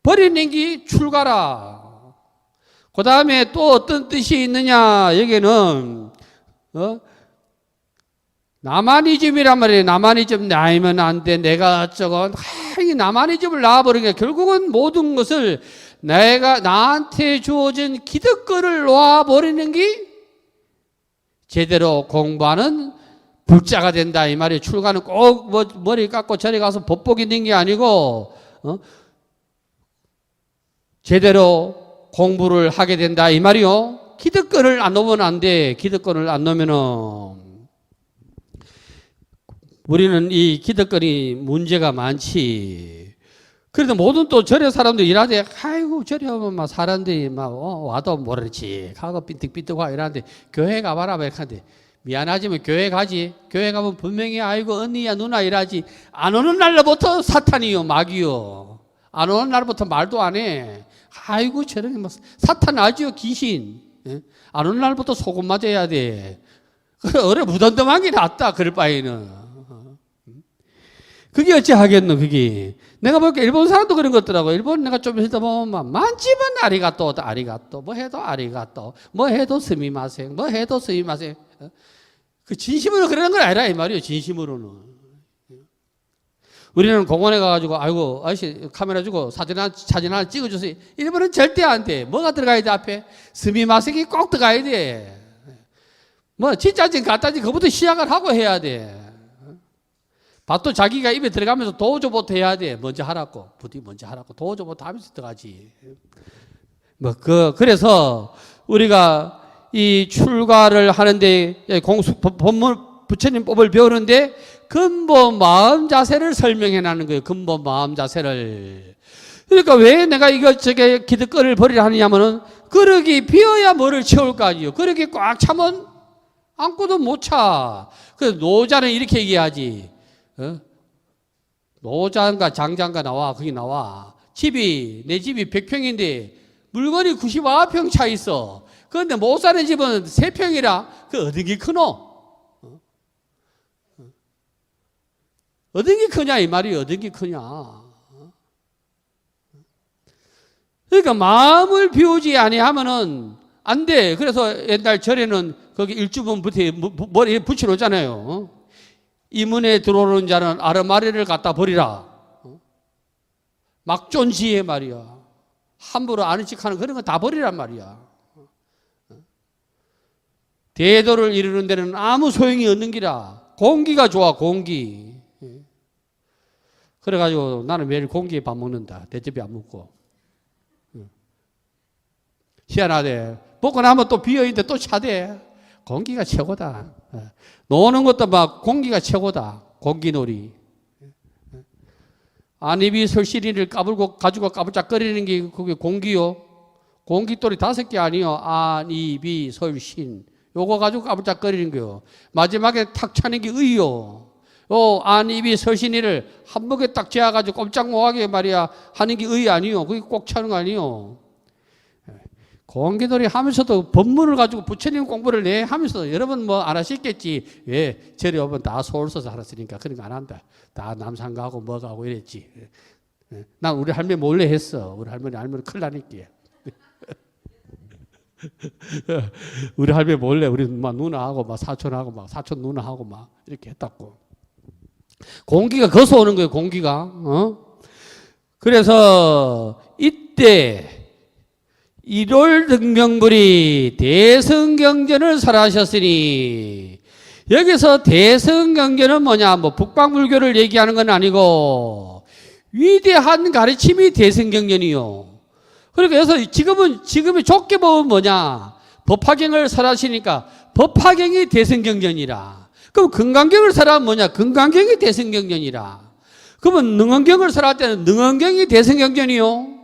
버리는 게 출가라. 그 다음에 또 어떤 뜻이 있느냐. 여기는 나마니즘이란 말이에요. 나마니즘 나이면 안 돼. 내가 어쩌고. 이 나마니즘을 놔버리니까 결국은 모든 것을 나한테 주어진 기득권을 놓아버리는 게 제대로 공부하는 불자가 된다. 이 말이에요. 출가는 꼭 머리 깎고 저리 가서 법복 있는 게 아니고, 제대로 공부를 하게 된다. 이 말이요. 기득권을 안 놓으면 안 돼. 기득권을 안 놓으면은. 우리는 이 기득권이 문제가 많지. 그래도 모든 또 절에 사람들 일하되, 아이고, 절에 오면 막 사람들이 막, 와도 모르지. 가고 삐뚤삐뚤 와 이러는데, 교회 가봐라. 막 이렇게 하는데, 미안하지만 교회 가지. 교회 가면 분명히, 아이고, 언니야, 누나 이러지. 안 오는 날부터 사탄이요, 마귀요. 안 오는 날부터 말도 안 해. 아이고, 저런 게 막, 사탄 알지요, 귀신. 예? 안 오는 날부터 소금 맞아야 돼. 어려 무덤덤한 게 낫다, 그럴 바에는. 그게 어찌 하겠노, 그게. 내가 보니까 일본 사람도 그런 것 같더라고. 일본 내가 좀 있다 보면, 만지면 아리가또, 뭐 해도 아리가또, 뭐 해도 스미마셍, 뭐 해도 스미마셍. 그 진심으로 그러는 건 아니라, 이 말이에요, 진심으로는. 우리는 공원에 가가지고, 아이고, 아저씨 카메라 주고 사진 하나 찍어주세요. 일본은 절대 안 돼. 뭐가 들어가야 돼, 앞에? 스미마셍이 꼭 들어가야 돼. 뭐, 진짜진 가짜진 그부터 시작을 하고 해야 돼. 밥도 자기가 입에 들어가면서 도저부터 해야 돼. 먼저 하라고. 부디 먼저 하라고. 도저부터 하면서 들어가지. 그래서 우리가 이 출가를 하는데, 본문, 부처님 법을 배우는데, 근본 마음 자세를 설명해 놨는 거예요. 근본 마음 자세를. 그러니까 왜 내가 이것저것 기득권을 버리려 하느냐면은 그릇이 비어야 뭐를 채울 거 아니에요. 그릇이 꽉 차면 아무것도 못 차. 그래서 노자는 이렇게 얘기하지. 노자인가 장자인가 나와. 거기 나와. 내 집이 100평인데 물건이 99평 차 있어. 그런데 못 사는 집은 3평이라 그 어떤 게 크노? 어떤 게 크냐 이 말이에요. 어떤 게 크냐. 그러니까 마음을 비우지 아니하면은 안 돼. 그래서 옛날 절에는 거기 일주분 머리에 붙여놓잖아요. 이 문에 들어오는 자는 아르마리를 갖다 버리라. 막존지혜 말이야. 함부로 아는 척하는 그런 거 다 버리란 말이야. 대도를 이루는 데는 아무 소용이 없는 기라. 공기가 좋아, 공기. 그래가지고 나는 매일 공기에 밥 먹는다. 대접이 안 먹고. 희한하대. 먹고 나면 또 비어있는데 또 차대. 공기가 최고다. 노는 것도 막 공기가 최고다. 공기놀이. 안입이 설신이를 까불고 가지고 까불짝거리는 게 그게 공기요. 공기돌이 5개 아니요. 안입이 설신. 요거 가지고 까불짝거리는 거요. 마지막에 탁 차는 게 의요. 안입이 설신이를 한 목에 딱 재어가지고 꼼짝 못하게 말이야 하는 게 의 아니요. 그게 꼭 차는 거 아니요. 공기놀이 하면서도 법문을 가지고 부처님 공부를 내 하면서 여러분 뭐 안 하셨겠지. 왜? 절에 오면 다 서울서 살았으니까 그런 거 안 한다. 다 남산 가고 뭐 가고 이랬지. 난 우리 할머니 몰래 했어. 우리 할머니 큰일 나니까. 우리 할머니 몰래 우리 막 누나하고 막 사촌하고 막 사촌 누나하고 막 이렇게 했다고. 공기가 거서 오는 거예요. 공기가. 그래서 이때 1월 등병불이 대승경전을 설하셨으니 여기서 대승경전은 뭐냐? 뭐 북방불교를 얘기하는 건 아니고 위대한 가르침이 대승경전이요. 그래서 지금은 좁게 보면 뭐냐? 법화경을 설하시니까 법화경이 대승경전이라. 그럼 금강경을 설하면 뭐냐? 금강경이 대승경전이라. 그러면 능언경을 설할 때는 능언경이 대승경전이요.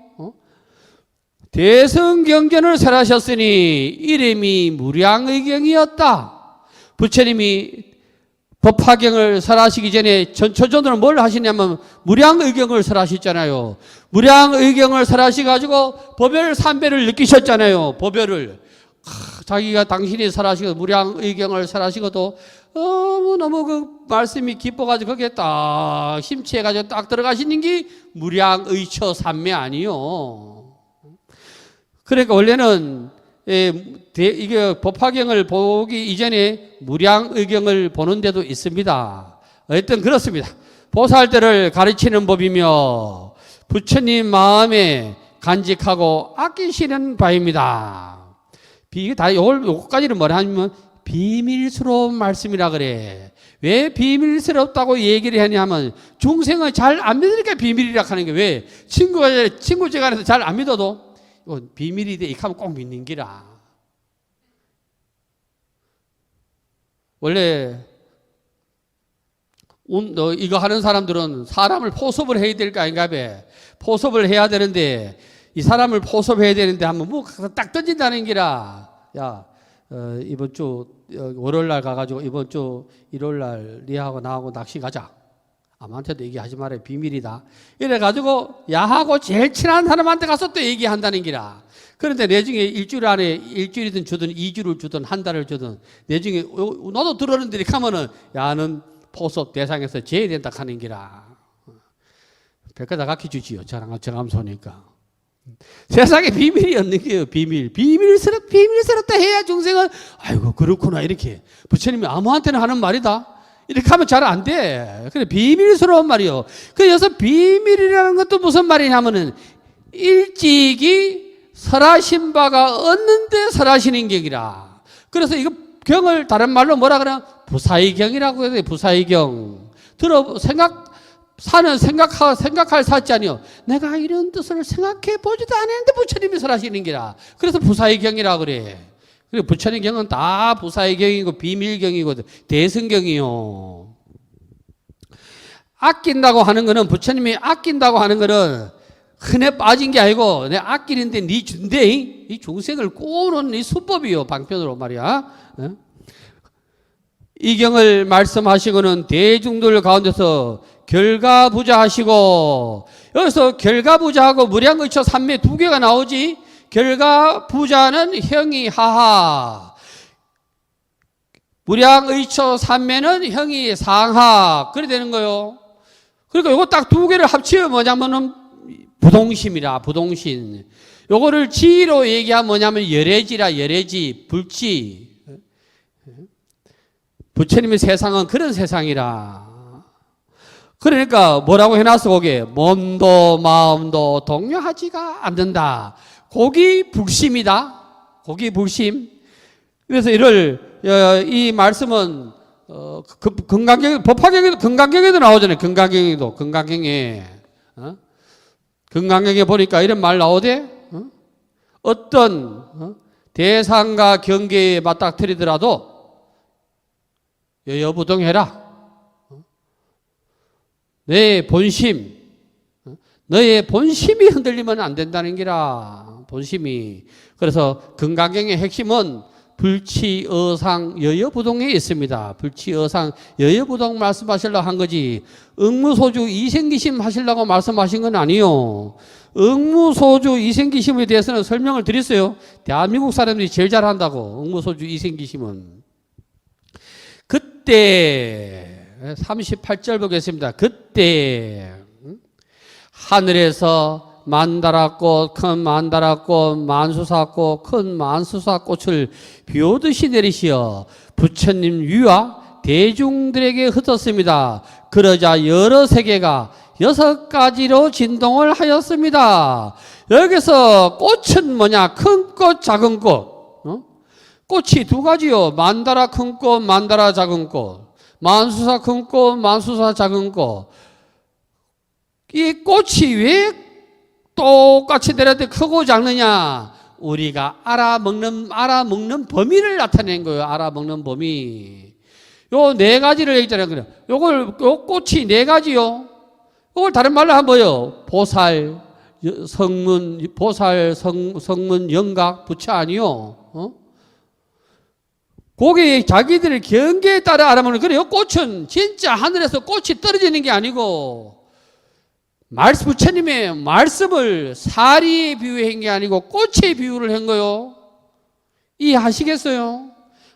대승경전을 설하셨으니 이름이 무량의경이었다. 부처님이 법화경을 설하시기 전에 전초전으로 뭘 하시냐면 무량의경을 설하셨잖아요. 무량의경을 설하셔가지고 법열 3배를 느끼셨잖아요. 법열을. 자기가 당신이 설하시고 무량의경을 설하시고도 너무 그 말씀이 깊어가지고 거기에 딱 심취해가지고 딱 들어가시는 게 무량의처 삼매 아니요. 그러니까 원래는 이게 법화경을 보기 이전에 무량의경을 보는 데도 있습니다. 어쨌든 그렇습니다. 보살들을 가르치는 법이며 부처님 마음에 간직하고 아끼시는 바입니다. 요거까지는 뭐라 하면 비밀스러운 말씀이라 그래. 왜 비밀스럽다고 얘기를 하냐면 중생은 잘 안 믿으니까 비밀이라 하는 게 왜? 친구제간에서 잘 안 믿어도 이건 비밀이 돼. 이렇게 하면 꼭 믿는 기라. 원래 이거 하는 사람들은 사람을 포섭을 해야 될 거 아닌가 봐. 포섭을 해야 되는데 이 사람을 포섭해야 되는데 한번 뭐 딱 던진다는 기라. 야, 이번 주 월요일 날 가가지고 이번 주 일요일 날 니하고 나하고 낚시 가자. 아무한테도 얘기하지 말아요. 비밀이다. 이래가지고 야하고 제일 친한 사람한테 가서 또 얘기한다는 기라. 그런데 내중에 일주일이든 주든 2주를 주든 한 달을 주든 내중에 너도 들었는데 이렇게 하면은 야는 포섭 대상에서 제외된다 하는 기라. 백과다 가르쳐주지요. 정함소니까. 세상에 비밀이 없는 게요. 비밀스럽다 해야 중생은 아이고 그렇구나 이렇게. 부처님이 아무한테나 하는 말이다. 이렇게 하면 잘 안 돼. 그래, 비밀스러운 말이요. 그래서 비밀이라는 것도 무슨 말이냐면은 일찍이 설하신 바가 없는데 설하시는 경이라. 그래서 이거 경을 다른 말로 뭐라 그러나 부사의경이라고 해야 돼. 부사의경. 생각할 사지 아니요. 내가 이런 뜻을 생각해 보지도 않았는데 부처님이 설하시는 기라. 그래서 부사의경이라고 그래. 그리고 부처님 경은 다 부사의 경이고 비밀경이고 대승경이요. 그래서 1월 등병불이 대승경전을 설하셨으니 이름이 무량의경이었다. 부처님이 법화경을 설하시기 전에 전초전으로 뭘 하시냐면 무량의경을 설하셨잖아요. 무량의경을 설하시고도 법열 3배를 느끼셨잖아요. 법열 3배를 느끼고도 아낀다고 하는 거는, 부처님이 아낀다고 하는 거는 흔해 빠진 게 아니고, 내 아끼는데 니 준대. 이 중생을 꼬는 이 수법이요. 방편으로 말이야. 이 경을 말씀하시고는 대중들 가운데서 결가부자하시고, 여기서 결가부자하고 무량의처 삼매 두 개가 나오지. 결가부자는 형이 하하, 무량의처 삼매는 형이 상하. 그래 되는 거요. 그러니까 요거 딱 두 개를 합치면 뭐냐면은 부동심이라, 부동신. 요거를 지로 얘기하면 뭐냐면 열애지라, 열애지, 불지. 부처님의 세상은 그런 세상이라. 그러니까 뭐라고 해놨어, 거기에? 몸도 마음도 동요하지가 않는다. 거기 불심이다. 거기 불심. 그래서 이 말씀은 금강경, 법화경에도, 금강경에도 나오잖아요. 금강경에. 금강경에 보니까 이런 말 나오대. 어떤 대상과 경계에 맞닥뜨리더라도 여여부동해라. 내 본심, 너의 본심이 흔들리면 안 된다는 기라. 본심이. 그래서 금강경의 핵심은 불치어상 여여부동에 있습니다. 불치어상 여여부동 말씀하시려고 한 거지, 응무소주 이생기심 하시려고 말씀하신 건 아니요. 응무소주 이생기심에 대해서는 설명을 드렸어요. 대한민국 사람들이 제일 잘한다고. 응무소주 이생기심은. 그때 38절 보겠습니다. 그때 하늘에서 만다라꽃, 큰 만다라꽃, 만수사꽃, 큰 만수사꽃을 비오듯이 내리시어 부처님 위와 대중들에게 흩었습니다. 그러자 여러 세계가 6가지로 진동을 하였습니다. 여기서 꽃은 뭐냐? 큰 꽃, 작은 꽃. 꽃이 두 가지요. 만다라 큰 꽃, 만다라 작은 꽃. 만수사 큰 꽃, 만수사 작은 꽃. 이 꽃이 왜 똑같이 내려도 크고 작느냐? 우리가 알아먹는 범위를 나타낸 거예요. 알아먹는 범위. 요 네 가지를 얘기했잖아요. 요 꽃이 네 가지요. 이걸 다른 말로 하면 뭐요? 보살, 성문, 영각, 부처 아니요? 거기 자기들의 경계에 따라 알아먹는. 그래요. 꽃은 진짜 하늘에서 꽃이 떨어지는 게 아니고, 부처님의 말씀을 사리에 비유한 게 아니고 꽃에 비유를 한 거요. 이해하시겠어요?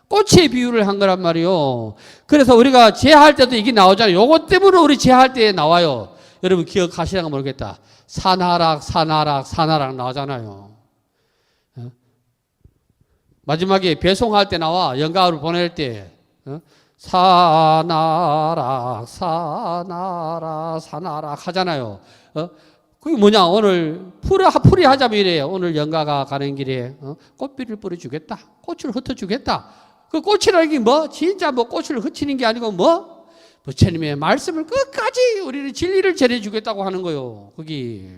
꽃에 비유를 한 거란 말이요. 그래서 우리가 제할 때도 이게 나오잖아요. 요것 때문에 우리 제할 때 나와요. 여러분 기억하시는가 모르겠다. 산하락 나오잖아요. 마지막에 배송할 때 나와. 영가를 보낼 때 산하락 하잖아요. 그게 뭐냐? 오늘 풀이 하자면 이래요. 오늘 영가가 가는 길에 꽃비를 뿌려주겠다. 꽃을 흩어주겠다. 그 꽃이라는 게 뭐? 진짜 뭐 꽃을 흩치는 게 아니고 뭐? 부처님의 말씀을 끝까지 우리는 진리를 전해주겠다고 하는 거요. 거기.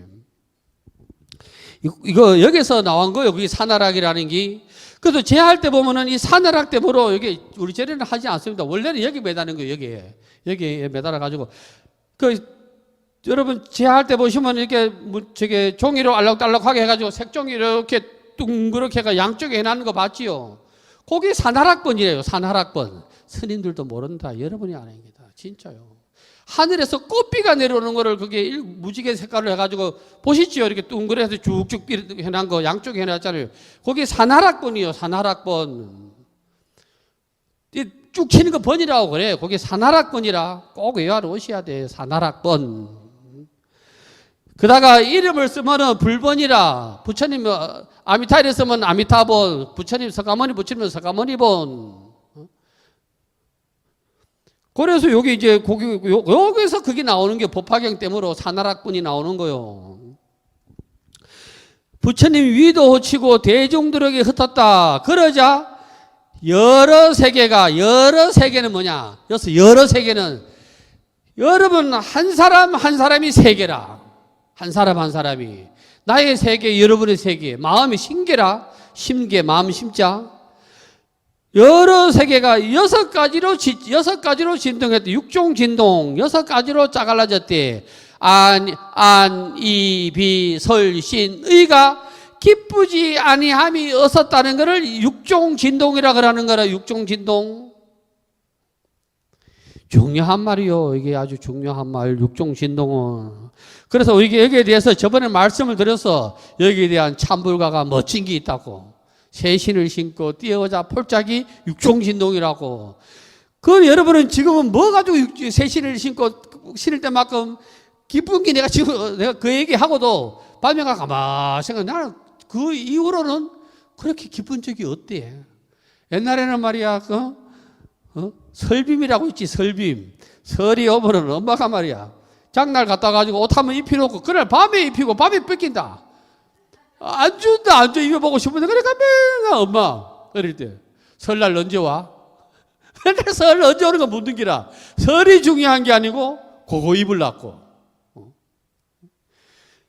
이거 여기서 나온 거예요. 그게 산하락이라는 게. 그래도 제할 때 보면은 이 산하락 때문에 여기 우리 제례는 하지 않습니다. 원래는 여기 매다는 거예요. 여기에 매달아 가지고. 여러분 제할 때 보시면 이렇게 저게 종이로 알록달록하게 해가지고 색종이 이렇게 둥그렇게 해가 양쪽에 해놨는 거 봤지요? 그게 산하락번이래요. 산하락번. 스님들도 모른다. 여러분이 아닙니다. 진짜요. 하늘에서 꽃비가 내려오는 거를 그게 무지개 색깔로 해가지고 보시죠. 이렇게 둥그래서 쭉쭉 해놓은 거 양쪽에 해놨잖아요. 거기 산하락번이요. 산하락번. 쭉 치는 거 번이라고 그래. 거기 산하락번이라 꼭 외워놓으셔야 오셔야 돼. 산하락번. 그다가 이름을 쓰면은 불번이라. 부처님 아미타를 쓰면 아미타본, 부처님 서가모니 부처님 서가모니본. 그래서 여기 이제 여기서 그게 나오는 게 법화경 때문에 산하락분이 나오는 거요. 부처님 위도 호치고 대중들에게 흩었다. 그러자 여러 세계는 뭐냐? 여러 세계는 여러분 한 사람이 세계라. 한 사람이 나의 세계, 여러분의 세계, 마음이 심계라. 심계, 마음 심자. 여러 세계가 여섯 가지로 진동했대. 육종 진동 여섯 가지로 짜갈라졌대. 안, 이, 비, 설, 신, 의가 기쁘지 아니함이 없었다는 것을 육종 진동이라 그러는 거라. 육종 진동. 중요한 말이요. 이게 아주 중요한 말. 육종 진동은. 그래서 여기에 대해서 저번에 말씀을 드려서 여기에 대한 참불가가 멋진 게 있다고. 새 신을 신고 뛰어오자 폴짝이 육종 진동이라고. 그 여러분은 지금은 뭐 가지고 새 신을 신고 신을 때만큼 기쁜 게 내가 그 얘기하고도 밤에 가만 생각 나는 그 이후로는 그렇게 기쁜 적이 없대. 옛날에는 말이야, 설빔이라고 있지, 설빔. 설이 오면은 엄마가 말이야, 장날 갖다 가지고 옷 한번 입혀놓고, 그날 밤에 입히고 밤에 뺏긴다. 안 준다, 안 줘, 입어보고 싶은데, 그러니까 맨날 엄마, 어릴 때. 설날 언제 와? 근데 설 언제 오는 건 묻는 기라. 설이 중요한 게 아니고, 그거 입으려고.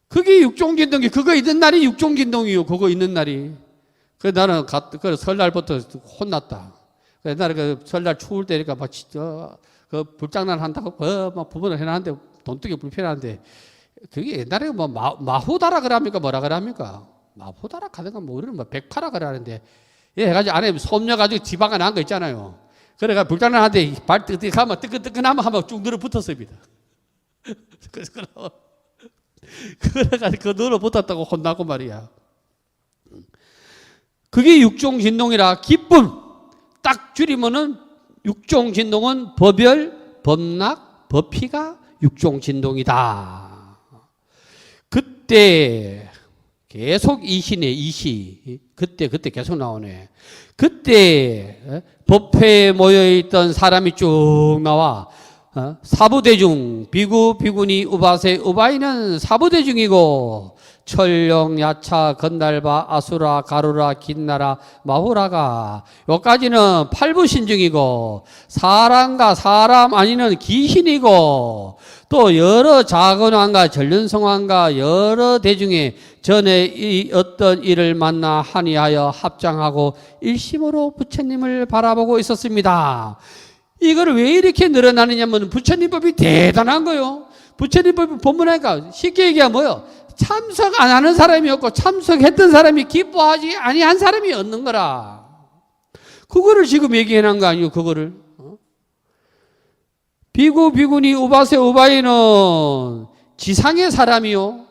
그게 육종진동이, 그거 있는 날이 육종진동이요. 그거 있는 날이. 그래서 나는 설날부터 혼났다. 옛날에 그 설날 추울 때니까 막 그 불장난 한다고 막 부모를 해놨는데 돈뜨기 불편한데 그게 옛날에 뭐 마후다라 그럽니까 뭐라 그럽니까? 마후다라 하든가 뭐 우리는 뭐 백파라 그러는데 예 해가지고 안에 솜녀 가지고 지방에 난 거 있잖아요. 그래가 불장난 하는데 발 뜨끈하면 뜨끈뜨끈하면 한번 쭉 늘어 붙었습니다. 그래가지고 그 늘어 붙었다고 혼나고 말이야. 그게 육종진동이라. 기쁨 딱 줄이면은 육종진동은 법열, 법락, 법피가 육종진동이다. 그때 계속 이시네. 이시 그때 계속 나오네. 그때 법회에 모여있던 사람이 쭉 나와. 사부대중, 비구, 비구니, 우바세, 우바이는 사부대중이고 철령, 야차, 건달바, 아수라, 가루라, 긴나라, 마후라가 여기까지는 팔부신중이고 사람과 사람 아니는 귀신이고 또 여러 자건왕과 전륜성왕과 여러 대중에 전에 어떤 일을 만나 한의하여 합장하고 일심으로 부처님을 바라보고 있었습니다. 이거를 왜 이렇게 늘어나느냐면 부처님 법이 대단한 거요. 부처님 법이 본문하니까 쉽게 얘기하면 뭐요? 참석 안 하는 사람이 없고 참석했던 사람이 기뻐하지 아니한 사람이 없는 거라. 그거를 지금 얘기해 놓은 거 아니에요. 그거를. 비구, 비구니, 우바세, 우바이는 지상의 사람이요.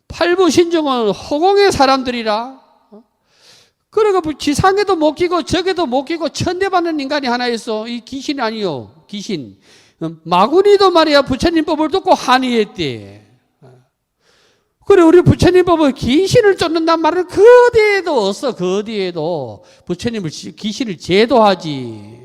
팔부신정은 허공의 사람들이라. 그러니까 지상에도 못 끼고 저게도 못 끼고 천대받는 인간이 하나 있어. 이 귀신이 아니요. 귀신. 마구니도 말이야 부처님 법을 듣고 한의했대. 그래 우리 부처님 법은 귀신을 쫓는단 말은 그 어디에도 없어. 그 어디에도 부처님을 귀신을 제도하지.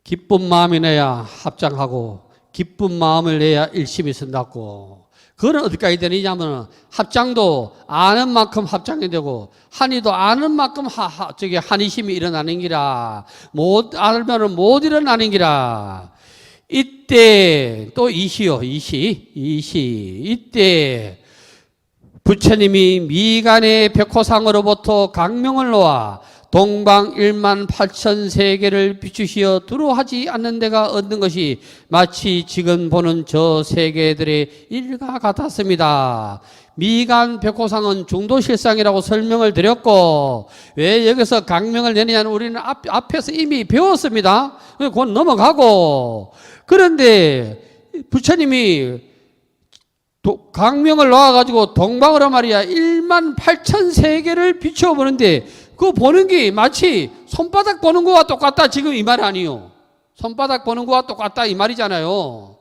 기쁜 마음이 내야 합장하고 기쁜 마음을 내야 일심이 선다고. 그건 어디까지 되느냐면 합장도 아는 만큼 합장이 되고 한의도 아는 만큼 한의심이 일어나는 기라. 못 알면은 못 일어나는 기라. 이때 또 이시요. 이시 이때 부처님이 미간의 백호상으로부터 강명을 놓아 동방 1만 8천 세계를 비추시어 두루하지 않는 데가 없는 것이 마치 지금 보는 저 세계들의 일과 같았습니다. 미간 백호상은 중도실상이라고 설명을 드렸고 왜 여기서 강명을 내느냐는 우리는 앞에서 이미 배웠습니다. 그건 넘어가고 그런데 부처님이 강명을 놓아가지고 동방으로 말이야 1만 8천 세계를 비춰보는데 그거 보는 게 마치 손바닥 보는 거와 똑같다. 지금 이 말 아니요. 손바닥 보는 거와 똑같다 이 말이잖아요.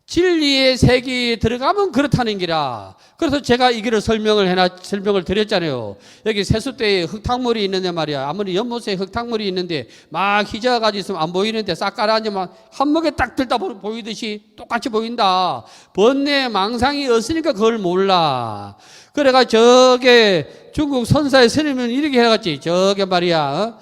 진리의 세계에 들어가면 그렇다는 기라. 그래서 제가 이 길을 설명을 드렸잖아요. 여기 세숫대에 흙탕물이 있는데 말이야. 아무리 연못에 흙탕물이 있는데 막 휘저어가지고 있으면 안 보이는데 싹 깔아앉으면 한목에 딱 들다 보이듯이 똑같이 보인다. 번뇌 망상이 없으니까 그걸 몰라. 그래가 저게 중국 선사의 스님은 이렇게 해갔지. 저게 말이야.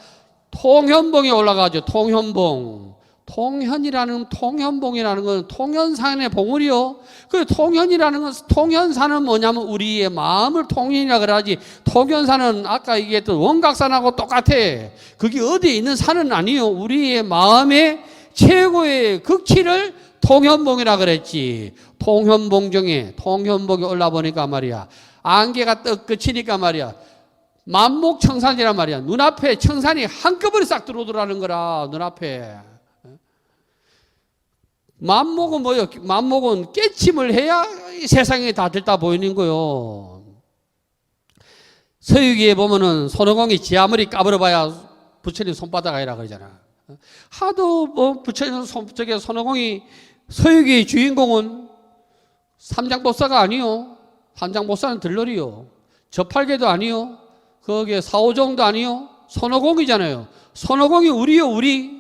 통현봉에 올라가죠. 통현봉. 통현봉이라는 건 통현산의 봉우리요. 그 통현이라는 건, 통현산은 뭐냐면 우리의 마음을 통현이라 그러지, 통현산은 아까 얘기했던 원각산하고 똑같아. 그게 어디에 있는 산은 아니요. 우리의 마음의 최고의 극치를 통현봉이라 그랬지. 통현봉 중에, 통현봉에 올라보니까 말이야, 안개가 떡 그치니까 말이야, 만목청산이란 말이야. 눈앞에 청산이 한꺼번에 싹 들어오더라는 거라, 눈앞에. 만목은 뭐요? 만목은 깨침을 해야 세상에 다 들다 보이는 거요. 서유기에 보면은 손오공이 지 아무리 까불어봐야 부처님 손바닥 아니라 그러잖아. 하도 뭐 부처님 손오공이, 서유기의 주인공은 삼장보사가 아니요. 삼장보사는 들러리요. 저팔계도 아니요. 거기에 사오정도 아니요. 손오공이잖아요. 손오공이 우리요, 우리.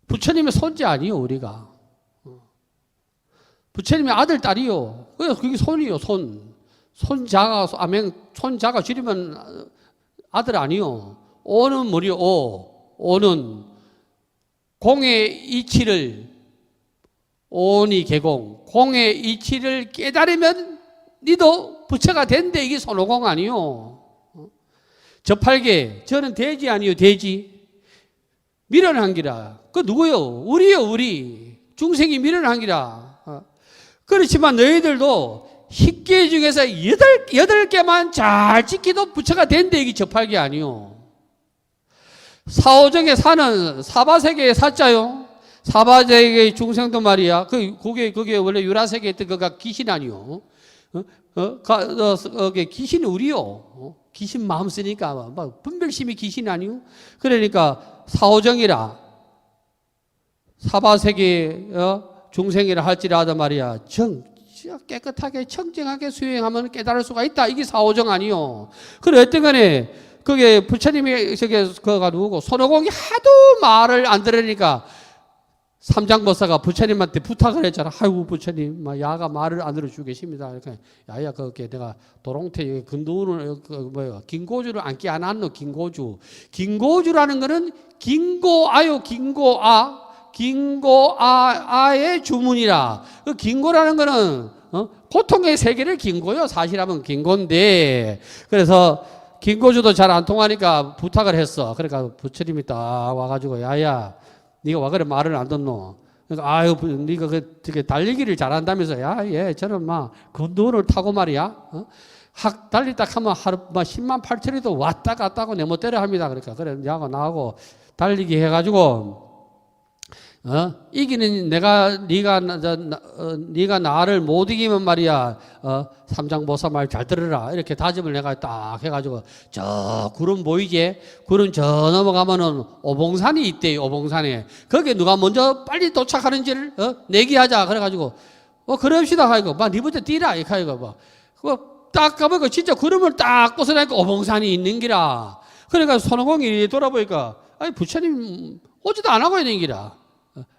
부처님의 손자 아니요, 우리가. 부처님의 아들, 딸이요. 그게 손이요, 손. 손자가 줄이면 아들 아니요. 오는 뭐리요, 오는 공의 이치를, 오니 개공, 공의 이치를 깨달으면 니도 부처가 된대. 이게 손오공 아니요. 저팔계, 저는 돼지 아니요, 돼지. 밀어난 기라. 그 누구요? 우리요, 우리. 중생이 밀어난 기라. 그렇지만 너희들도 10개 중에서 8개만 잘 지키도 부처가 된대. 이게 저팔계 아니요. 사오정의 사는 사바세계의 사자요. 사바세계의 중생도 말이야. 그게 원래 유라세계에 있던 그가 귀신 아니요. 귀신이 우리요. 귀신 마음 쓰니까 분별심이 귀신 아니요. 그러니까 사오정이라 사바세계 중생이라 할지라도 말이야, 깨끗하게 청정하게 수행하면 깨달을 수가 있다. 이게 사오정 아니요. 그래 어떤 간에 그게 부처님이 그가 누구고 손오공이 하도 말을 안 들으니까 삼장보사가 부처님한테 부탁을 했잖아. 아이고 부처님, 야가 말을 안 들어주고 계십니다. 야야, 그게 내가 도롱태 근두운을 긴고주를 안기 안 한노. 긴고주라는 거는 긴고아요, 긴고아의 주문이라. 그 긴고라는 거는 고통의 세계를 긴고요. 사실하면 긴고인데, 그래서 긴고주도 잘 안 통하니까 부탁을 했어. 그러니까 부처님이 딱 와가지고 야야, 네가 와 그래 말을 안 듣노? 그러니까 아유, 네가 되게 달리기를 잘한다면서. 야, 예, 저는 근두운을 타고 말이야. 달리 딱 하면 하루 10만 8천리도 왔다 갔다 하고 내 멋대로 합니다. 그러니까 그래, 나하고 달리기 해가지고 이기는 네가 나를 못 이기면 말이야, 삼장보사 말 잘 들으라. 이렇게 다짐을 내가 딱 해가지고 저 구름 보이지? 구름 저 넘어가면은 오봉산이 있대요. 오봉산에. 거기에 누가 먼저 빨리 도착하는지를 내기하자. 그래가지고 그럽시다 하고 니부터 뛰라 이렇게 하고 그거 딱 가보니까 진짜 구름을 딱 벗어나니까 오봉산이 있는 기라. 그러니까 손오공이 돌아보니까 아니 부처님 오지도 안 하고 있는 기라.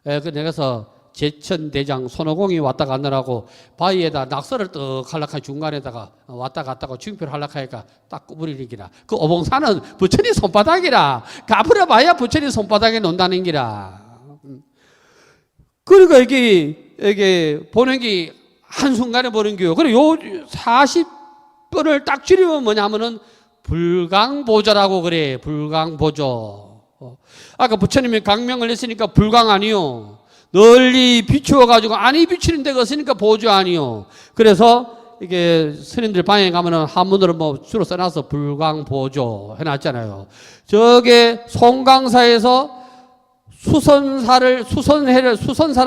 내가서 제천대장 손오공이 왔다 갔느라고 바위에다 낙서를 떡 할락하니 중간에다가 왔다 갔다고 징표를 할락하니까 딱 구부리는 기라. 그 오봉산은 부처님 손바닥이라. 가부려 봐야 부처님 손바닥에 논다는 기라. 그러니까 이게 보는 게 한순간에 보는 거요. 그리고 요 40분을 딱 줄이면 뭐냐면은 불강보조라고 그래. 불강보조. 아까 부처님이 강명을 했으니까 불강 아니요. 널리 비추어가지고 안이 비추는 데가 없으니까 보조 아니요. 그래서 이게 스님들 방에 가면은 한문으로 주로 써놔서 불강보조 해놨잖아요. 저게 송강사에서 수선사라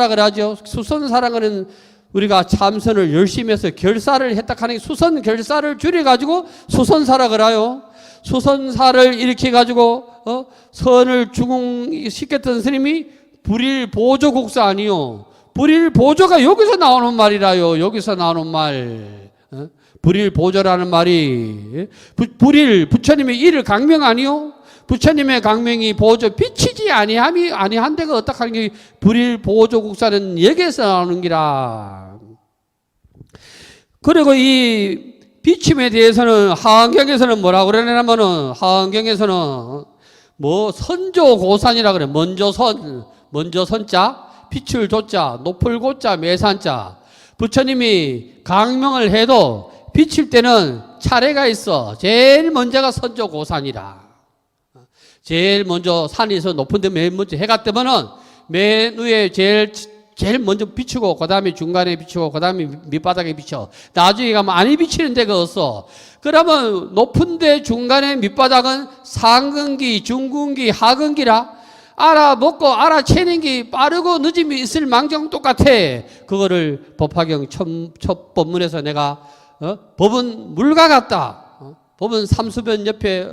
그러죠. 수선사라는 우리가 참선을 열심히 해서 결사를 했다 하는 수선 결사를 줄여가지고 수선사라 그래요. 수선사를 이렇게 가지고 선을 주공시켰던 스님이 불일보조국사 아니요. 불일보조가 여기서 나오는 말이라요. 여기서 나오는 말. 불일보조라는 말이 부처님의 일을 강명 아니요. 부처님의 강명이 보조 비치지 아니한 데가 어떻게 하는 게 불일보조국사는 여기에서 나오는 기라. 그리고 이 비침에 대해서는 하안경에서는 뭐라고 그러냐면은, 하안경에서는 뭐 선조고산이라 그래. 먼저 선자, 빛을 조자, 높을 고자, 매산자. 부처님이 강명을 해도 비칠 때는 차례가 있어. 제일 먼저가 선조고산이라. 제일 먼저 산에서 높은데 맨 먼저 해가 뜨면은 맨 위에 제일 먼저 비추고, 그 다음에 중간에 비추고, 그 다음에 밑바닥에 비춰. 나중에 가면 많이 비치는 데가 없어. 그러면 높은데 중간에 밑바닥은 상근기, 중근기, 하근기라. 알아먹고 알아채는 게 빠르고 늦음이 있을 망정 똑같아. 그거를 법화경 첫 법문에서 내가 법은 물과 같다. 법은 삼수변 옆에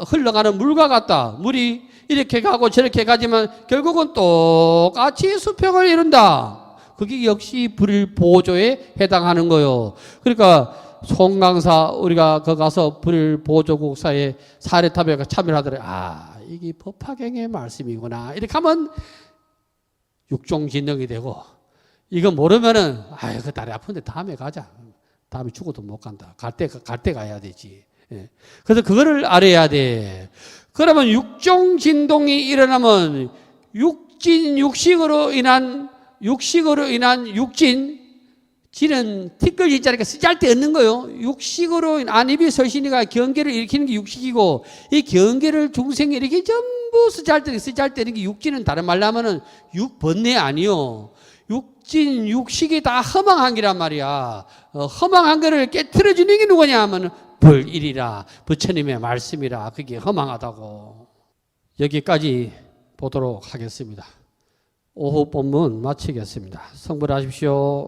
흘러가는 물과 같다. 물이 이렇게 가고 저렇게 가지만 결국은 똑같이 수평을 이룬다. 그게 역시 불일보조에 해당하는 거요. 그러니까 송강사 우리가 거 가서 불일보조국사에 사례탑에 참여하더래. 이게 법화경의 말씀이구나. 이렇게 하면 육종진능이 되고, 이거 모르면은 그 다리 아픈데 다음에 가자. 다음에 죽어도 못 간다. 갈 때 가야 되지. 예. 그래서 그거를 알아야 돼. 그러면 육종진동이 일어나면 육식으로 인한 육진, 지는 티끌진자니까 쓰잘데 없는 거요. 육식으로 안입이 서신이가 경계를 일으키는 게 육식이고, 이 경계를 중생이 이렇게 전부 쓰잘데는 게 육진은 다른 말로 하면은 육번뇌 아니요. 육진, 육식이 다 허망한 게란 말이야. 허망한 거를 깨트려주는 게 누구냐 하면 불일이라. 부처님의 말씀이라. 그게 허망하다고. 여기까지 보도록 하겠습니다. 오후 본문 마치겠습니다. 성불하십시오.